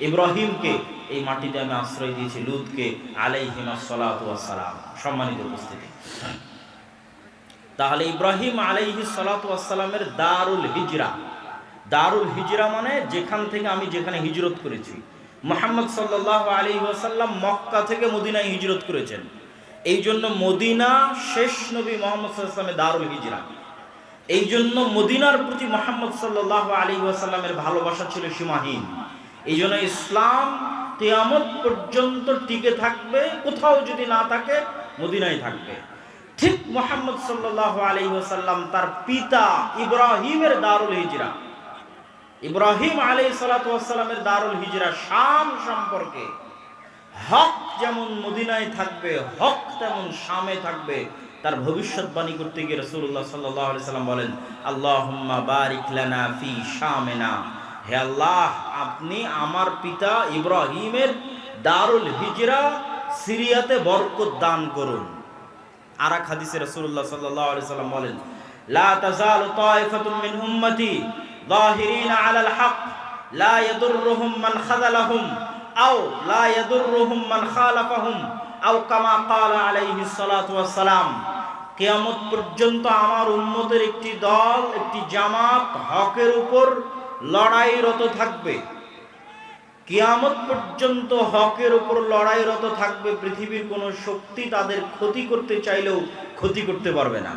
ইব্রাহিমকে, এই মাটিতে আমি আশ্রয় দিয়েছি লূতকে আলাইহিমাস সালাতু ওয়াস সালাম। সম্মানিত উপস্থিতি, তাহলে ইব্রাহিম আলাইহিস সালাতু ওয়াস সালামের দারুল হিজরা, দারুল হিজরা মানে যেখান থেকে আমি যেখানে হিজরত করেছি। মুহাম্মদ সাল্লাল্লাহু আলাইহি ওয়াসাল্লাম মক্কা থেকে মদিনায় হিজরত করেছেন, এই জন্য মদিনা শেষ নবী মুহাম্মদ সাল্লাল্লাহু আলাইহি ওয়াসাল্লামের দারুল হিজরা। এই জন্য মদিনার প্রতি মুহাম্মদ সাল্লাল্লাহু আলাইহি ওয়াসাল্লামের ভালোবাসা ছিল সীমাহীন। এই জন্য ইসলাম কিয়ামত পর্যন্ত টিকে থাকবে, কোথাও যদি না থাকে মদিনায় থাকবে। ঠিক মুহাম্মদ সাল্লাল্লাহু আলাইহি ওয়াসাল্লাম তার পিতা ইব্রাহিমের দারুল হিজরা, ইব্রাহিম আলাইহিস সালাতু ওয়াস সালামের দারুল হিজরা শাম সম্পর্কে, হক যেমন মদিনায় থাকবে, হক তেমন শামে থাকবে, তার ভবিষ্যৎবাণী করতে গিয়ে রাসূলুল্লাহ সাল্লাল্লাহু আলাইহি সাল্লাম বলেন, আল্লাহুম্মা বারিক লানা ফি শামিনা, হে আল্লাহ আপনি আমার পিতা ইব্রাহিমের দারুল হিজরা সিরিয়াতে বরকত দান করুন। আর এক হাদিসে রাসূলুল্লাহ সাল্লাল্লাহু আলাইহি সাল্লাম বলেন, লা তাযালু তায়ফাতুম মিন উম্মতি যাহিরিনা আলাল হক লা ইয়াদুররুহুম মান খাযালাহুম আও লা ইয়াদুররুহুম মান খালাফাহুম আও কামা ক্বালা আলাইহিস সালাতু ওয়াস সালাম। কিয়ামত পর্যন্ত আমার উম্মতের একটি দল, একটি জামাত হকের উপর লড়াইরত থাকবে। কিয়ামত পর্যন্ত হকের উপর লড়াইরত থাকবে, পৃথিবীর কোনো শক্তি তাদের ক্ষতি করতে চাইলেও ক্ষতি করতে পারবে না।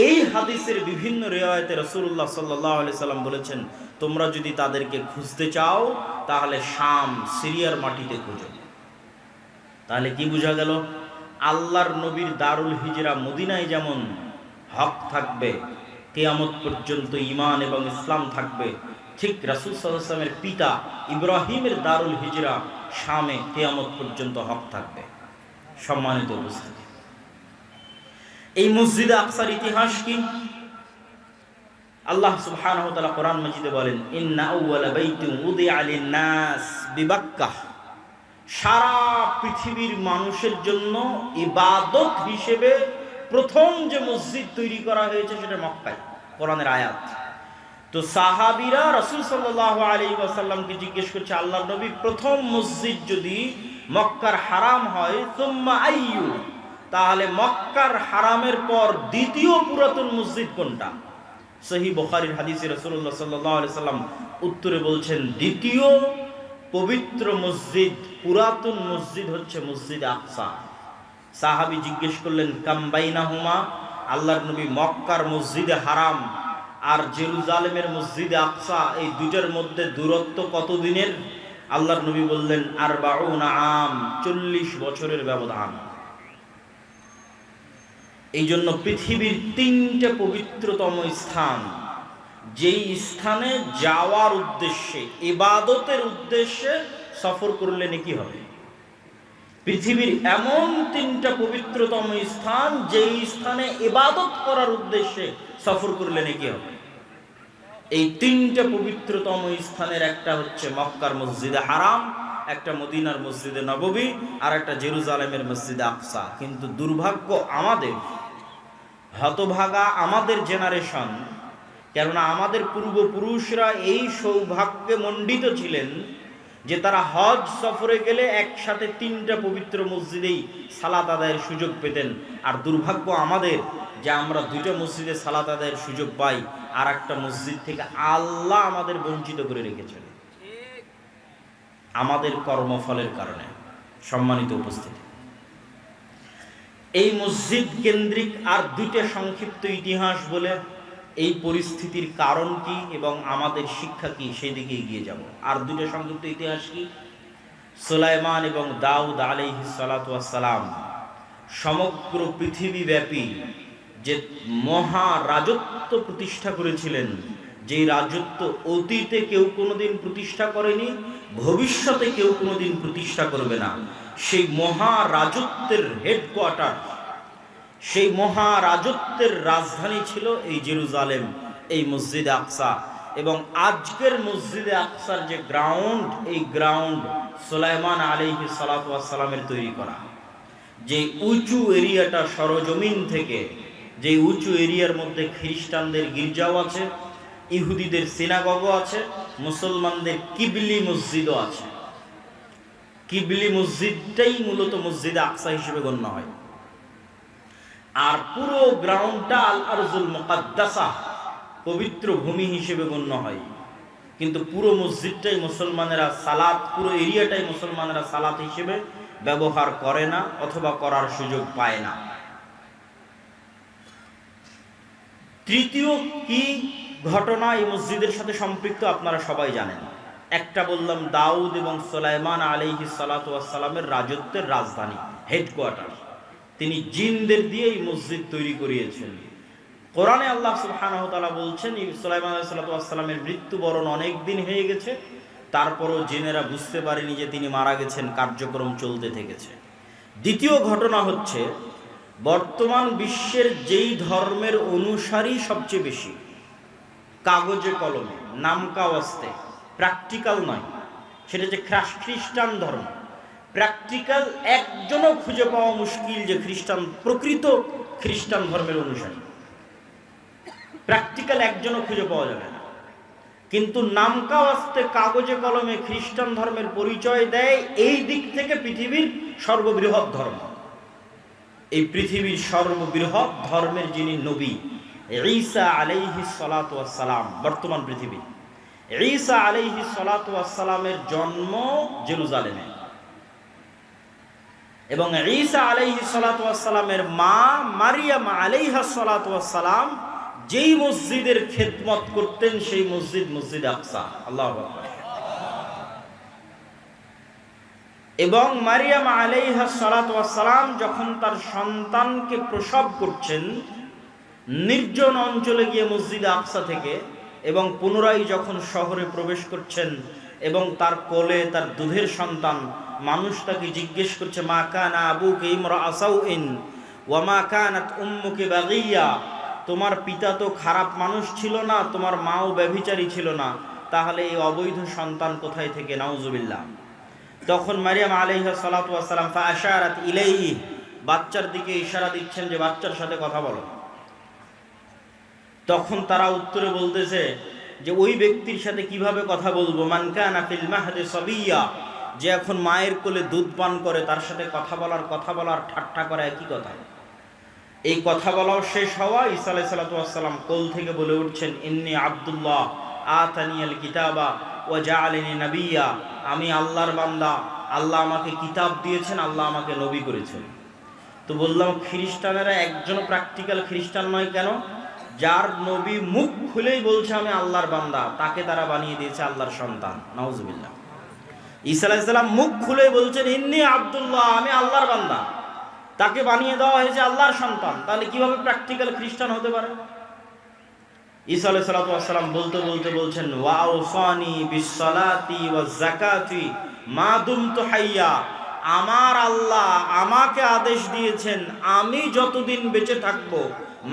এই হাদিসের বিভিন্ন রিওয়ায়াতে রাসূলুল্লাহ সাল্লাল্লাহু আলাইহি সাল্লাম বলেছেন, তোমরা যদি তাদেরকে খুঁজতে চাও তাহলে শাম সিরিয়ার মাটিতে খুঁজো। তাহলে কি বোঝা গেল? আল্লাহর নবীর দারুল হিজরা মদিনায় যেমন হক থাকবে, কিয়ামত পর্যন্ত ঈমান এবং ইসলাম থাকবে, ঠিক রাসূল সাল্লাল্লাহু আলাইহি ওয়াসাল্লামের পিতা ইব্রাহিমের দারুল হিজরা শামে কিয়ামত পর্যন্ত হক থাকবে। সম্মানিত উপস্থিতি, এই মসজিদে আকসার ইতিহাস কি? আল্লাহ সুবহানাহু ওয়া তাআলা কোরআন মাজিদে বলেন, ইন্না আউওয়ালা বাইতিন উদিআ লিন-নাস বিবাক্কাহ, সারা পৃথিবীর মানুষের জন্য ইবাদত হিসেবে প্রথম যে মসজিদ তৈরি করা হয়েছে সেটা মক্কায়। কোরআনের আয়াত। তো সাহাবীরা রাসূল সাল্লাল্লাহু আলাইহি ওয়াসাল্লামকে জিজ্ঞেস করছে, আল্লাহর নবী প্রথম মসজিদ যদি মক্কার হারাম হয় সুম্মা আইয়ু, তাহলে মক্কার হারামের পর দ্বিতীয় পুরাতন মসজিদ কোনটা? সহিহ বুখারীর হাদিসে রাসূলুল্লাহ সাল্লাল্লাহু আলাইহি সাল্লাম উত্তরে বলছেন, দ্বিতীয় পবিত্র মসজিদ, পুরাতন মসজিদ হচ্ছে মসজিদ আকসা। সাহাবী জিজ্ঞেস করলেন, কাম বাইনাহুমা, আল্লাহর নবী মক্কার মসজিদে হারাম আর জেরুজালেমের মসজিদে আকসা এই দুইটার মধ্যে দূরত্ব কত দিনের? আল্লাহর নবী বললেন, 40 আম, 40 বছরের ব্যবধান। এই জন্য পৃথিবীর 3টে পবিত্রতম স্থান, যেই স্থানে যাওয়ার উদ্দেশ্যে, ইবাদতের উদ্দেশ্যে সফর করলে নেকি হবে। পৃথিবীর এমন 3টা পবিত্রতম স্থান, যেই স্থানে ইবাদত করার উদ্দেশ্যে সফর করলে নেকি হবে। এই 3টে পবিত্রতম স্থানের একটা হচ্ছে মক্কার মসজিদে হারাম, একটা মদিনার মসজিদে নববী, আর একটা জেরুজালেমের মসজিদে আকসা। কিন্তু দুর্ভাগ্য আমাদের, হতভাগা আমাদের জেনারেশন, কেননা আমাদের পূর্বপুরুষরা এই সৌভাগ্যে মণ্ডিত ছিলেন যে তারা হজ সফরে গেলে একসাথে 3টা পবিত্র মসজিদেই সালাত আদায়ের সুযোগ পেতেন। আর দুর্ভাগ্য আমাদের যে আমরা 2টা মসজিদে সালাত আদায়ের সুযোগ পাই, আর একটা মসজিদ থেকে আল্লাহ আমাদের বঞ্চিত করে রেখেছেন আমাদের কর্মফলের কারণে। সম্মানিত উপস্থিতি, এই মসজিদ কেন্দ্রিক আর 2টা সংক্ষিপ্ত ইতিহাস বলে এই পরিস্থিতির কারণ কি এবং আমাদের শিক্ষা কি সেই দিকে এগিয়ে যাব। আর 2টা সংক্ষিপ্ত ইতিহাস কি? সুলাইমান এবং দাউদ আলাইহিস সালাতু ওয়াস সালাম সমগ্র পৃথিবীব্যাপী যে মহা রাজত্ব প্রতিষ্ঠা করেছিলেন, যেই রাজত্ব অতীতে কেউ কোনোদিন প্রতিষ্ঠা করেনি, ভবিষ্যতে কেউ কোনোদিন প্রতিষ্ঠা করবে না, সেই মহা রাজত্বের হেডকোয়ার্টার, সেই মহা রাজত্বের রাজধানী ছিল এই জেরুজালেম, এই মসজিদে আকসা। এবং আজকের মসজিদে আকসার যে গ্রাউন্ড, এই গ্রাউন্ড সুলাইমান আলাইহিস সালাতু ওয়াস সালামের তৈরি করা। যে উঁচু এরিয়াটা সরজমিন থেকে, যে উঁচু এরিয়ার মধ্যে খ্রিস্টানদের গির্জাও আছে, ইহুদিদের সিনাগগও আছে, মুসলমানদের কিবলি মসজিদও আছে। কিবলি মসজিদটাই মূলত মসজিদে আকসা হিসেবে গণ্য হয়। আর পুরো গ্রাউন্ডটা আল আরজুল মুকাদ্দাসা, পবিত্র ভূমি হিসেবে গণ্য হয়। কিন্তু পুরো মসজিদটাই মুসলমানেরা সালাত, পুরো এরিয়াটাই মুসলমানেরা সালাত হিসেবে ব্যবহার করে না অথবা করার সুযোগ পায় না। তৃতীয় কি ঘটনা এই মসজিদের সাথে সম্পৃক্ত আপনারা সবাই জানেন। একটা বললাম দাউদ এবং সুলাইমান আলাইহিস সালাতু ওয়াস সালামের রাজত্বের রাজধানী, হেডকোয়ার্টার। তিনি জিনদের দিয়ে এই মসজিদ তৈরি করিয়েছেন। কোরআনে আল্লাহ সুবহানাহু ওয়া তাআলা বলছেন, সুলাইমান আলাইহিস সালাতু ওয়াস সালামের মৃত্যুবরণ অনেক দিন হয়ে গেছে, তারপরও জিনেরা বুঝতে পারেনি যে তিনি মারা গেছেন, কার্যক্রম চলতে থেকেছে। দ্বিতীয় ঘটনা হচ্ছে, বর্তমান বিশ্বের যেই ধর্মের অনুসারী সবচেয়ে বেশি, কাগজে কলমে নামকা ওয়াস্তে, প্র্যাকটিক্যাল নয়, সেটা যে খ্রিস্টান ধর্ম। প্র্যাকটিক্যাল একজনও খুঁজে পাওয়া মুশকিল যে খ্রিস্টান, প্রকৃত খ্রিস্টান ধর্মের অনুসারী প্র্যাকটিক্যাল একজনও খুঁজে পাওয়া যাবে না। কিন্তু নামকা ওয়াস্তে কাগজে কলমে খ্রিস্টান ধর্মের পরিচয় দেয় এই দিক থেকে পৃথিবীর সর্ববৃহৎ ধর্ম। এই পৃথিবীর সর্ববৃহৎ ধর্মের যিনি নবী ঈসা আলাইহিস সালাতু ওয়াস সালাম, বর্তমান পৃথিবী, ঈসা আলাইহিস সালাতু ওয়াস সালামের জন্ম জেরুজালেমে, এবং ঈসা আলাইহিস সালাতু ওয়াস সালামের মা মারিয়াম আলাইহাস সালাতু ওয়াস সালাম যেই মসজিদের খেদমত করতেন সেই মসজিদ, মসজিদ আকসা। আল্লাহু আকবার। এবং মারিয়াম আলাইহাস সালাতু ওয়াস সালাম যখন তার সন্তানকে প্রসব করছেন নির্জন অঞ্চলে গিয়ে মসজিদ আকসা থেকে, এবং পুনরায় যখন শহরে প্রবেশ করছেন এবং তার কোলে তার দুধের সন্তান, মানুষ তাকে জিজ্ঞেস করছে, মা কানা আবুকা ইমরাআ সাউইন ওয়া মা কানাত উম্মুকা বাগিয়া, তোমার পিতা তো খারাপ মানুষ ছিল না, তোমার মাও ব্যভিচারী ছিল না, তাহলে এই অবৈধ সন্তান কোথায় থেকে? নাউজুবিল্লাহ। তখন মারিয়াম আলাইহিস সালাতু ওয়াস সালাম ফাআশারাত ইলাইহি, বাচ্চার দিকে ইশারা দিচ্ছেন যে বাচ্চার সাথে কথা বলো। তখন তারা উত্তরে বলতেছে যে ওই ব্যক্তির সাথে কিভাবে কথা বলবো, মান কানা ফিল মাহদি সাবিয়া, যে এখন মায়ের কোলে দুধ পান করে, তার সাথে কথা বলার ঠাট্টা করা একই কথা। এই কথা বলাও শেষ হওয়া, ঈসা আলাইহিস সালাতু ওয়াস সালাম কোল থেকে বলে উঠছেন, ইন্নী আব্দুল্লাহ আতানিয়াল কিতাবা ওয়া জাআলানি নাবিয়্যা, আমি আল্লাহর বান্দা, আল্লাহ আমাকে কিতাব দিয়েছেন, আল্লাহ আমাকে নবী করেছেন। তো বললাম খ্রিস্টানেরা একজন প্র্যাকটিক্যাল খ্রিস্টান নয় কেন? যার নবী মুখ খুলেই বলছে আমি আল্লাহর বান্দা, তাকে তারা বানিয়ে দিয়েছে আল্লাহর সন্তান। নাউজুবিল্লাহ। ঈসা আলাইহিস সালাম মুখ খুলে বলছেন ইন্নী আব্দুল্লাহ, আমি আল্লাহর বান্দা, তাকে বানিয়ে দেওয়া হয়েছে আল্লাহর সন্তান। তাহলে কিভাবে প্র্যাকটিক্যাল খ্রিস্টান হতে পারে? ঈসা আলাইহিস সালাতু ওয়াস সালাম বলতে বলতে বলছেন, ওয়া আওসানি বিসসালাতি ওয়াজ যাকাতি মা দুমতু হাইয়া, আমার আল্লাহ আমাকে আদেশ দিয়েছেন আমি যতদিন বেঁচে থাকবো,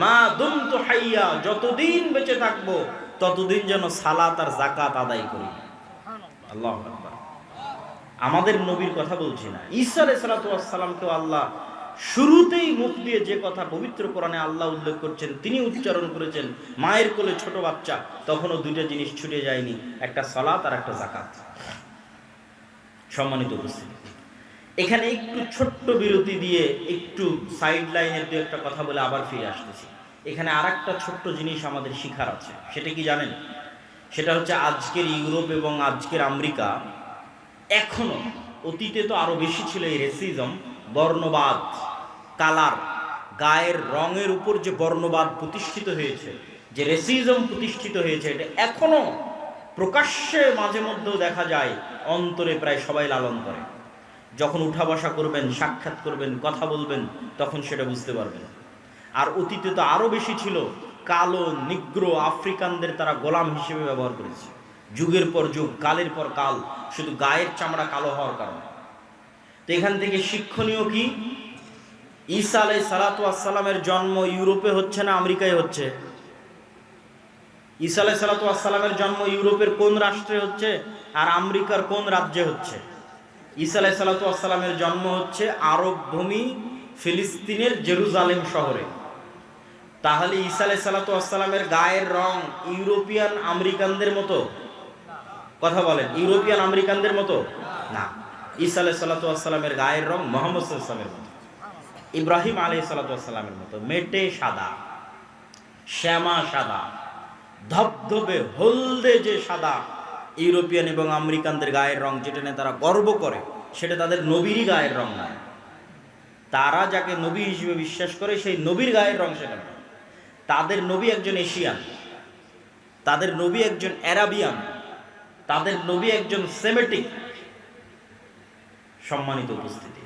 মা দুমতু হাইয়া, যতদিন বেঁচে থাকবো ততদিন যেন সালাত আর যাকাত আদায় করি। আল্লাহু আকবার। আমাদের নবীর কথা বলছি না, ঈসা আলাইহিস সালাতু ওয়াস সালামকে আল্লাহ শুরুতেই মুখ দিয়ে যে কথা পবিত্র কোরআনে আল্লাহ উল্লেখ করছেন, তিনি উচ্চারণ করেছেন, মায়ের কোলে ছোট বাচ্চা, তখনও দুইটা জিনিস ছুটে যায়নি, একটা সালাত আর একটা যাকাত। সম্মানিত উপস্থিতি, এখানে একটু ছোট্ট বিরতি দিয়ে একটু সাইড লাইনের দু একটা কথা বলে আবার ফিরে আসতেছি। এখানে আর একটা ছোট্ট জিনিস আমাদের শিখার আছে, সেটা কি জানেন? সেটা হচ্ছে আজকের ইউরোপ এবং আজকের আমেরিকা এখনো, অতীতে তো আরো বেশি ছিল এই রেসিজম, বর্ণবাদ, কালার, গায়ের রঙের উপর যে বর্ণবাদ প্রতিষ্ঠিত হয়েছে, যে রেসিজম প্রতিষ্ঠিত হয়েছে, এটা এখনো প্রকাশ্যে মাঝে মধ্যেও দেখা যায়, অন্তরে প্রায় সবাই লালন করে। যখন উঠা বসা করবেন, সাক্ষাৎ করবেন, কথা বলবেন, তখন সেটা বুঝতে পারবেন। আর অতীতে তো আরো বেশি ছিল, কালো, নিগ্রো, আফ্রিকানদের তারা গোলাম হিসেবে ব্যবহার করেছে, যুগের পর যুগ, কালের পর কাল, শুধু গায়ের চামড়া কালো হওয়ার কারণে। তো এখান থেকে শিক্ষণীয় কি? ঈসা আলাইহিস সালাতু ওয়াস সালামের জন্ম ইউরোপে হচ্ছে না আমেরিকায় হচ্ছে? ঈসা আলাইহিস সালাতু ওয়াস সালামের জন্ম ইউরোপের কোন রাষ্ট্রে হচ্ছে আর আমেরিকার কোন রাজ্যে হচ্ছে? ঈসা আলাইহিস সালাতু ওয়াস সালামের জন্ম হচ্ছে আরব ভূমি ফিলিস্তিনের জেরুজালেম শহরে, তাহলে ঈসা আলাইহিস সালাতু ওয়াস সালামের গায়ের রং ইউরোপিয়ান আমেরিকানদের মতো? কথা বলেন, ইউরোপিয়ান আমেরিকানদের মতো না। ঈসা আলাইহিস সালাতু ওয়াস সালামের গায়ের রং মুহাম্মদ সাল্লাল্লাহু আলাইহি ওয়াসাল্লামের মতো, ইব্রাহিম আলাইহিস সালাতু ওয়াস সালামের মতো, মেটে সাদা, শ্যামা সাদা, ধবধবে হলদে যে সাদা ইউরোপিয়ান এবং আমেরিকানদের গায়ের রং, যেটা নিয়ে তারা গর্ব করে, সেটা তাদের নবীরই গায়ের রং নয়। তারা যাকে নবী হিসেবে বিশ্বাস করে সেই নবীর গায়ের রং সেটা নয়। তাদের নবী একজন এশিয়ান, তাদের নবী একজন অ্যারাবিয়ান, তাদের নবী একজন সেমেটিক। সম্মানিত উপস্থিতি,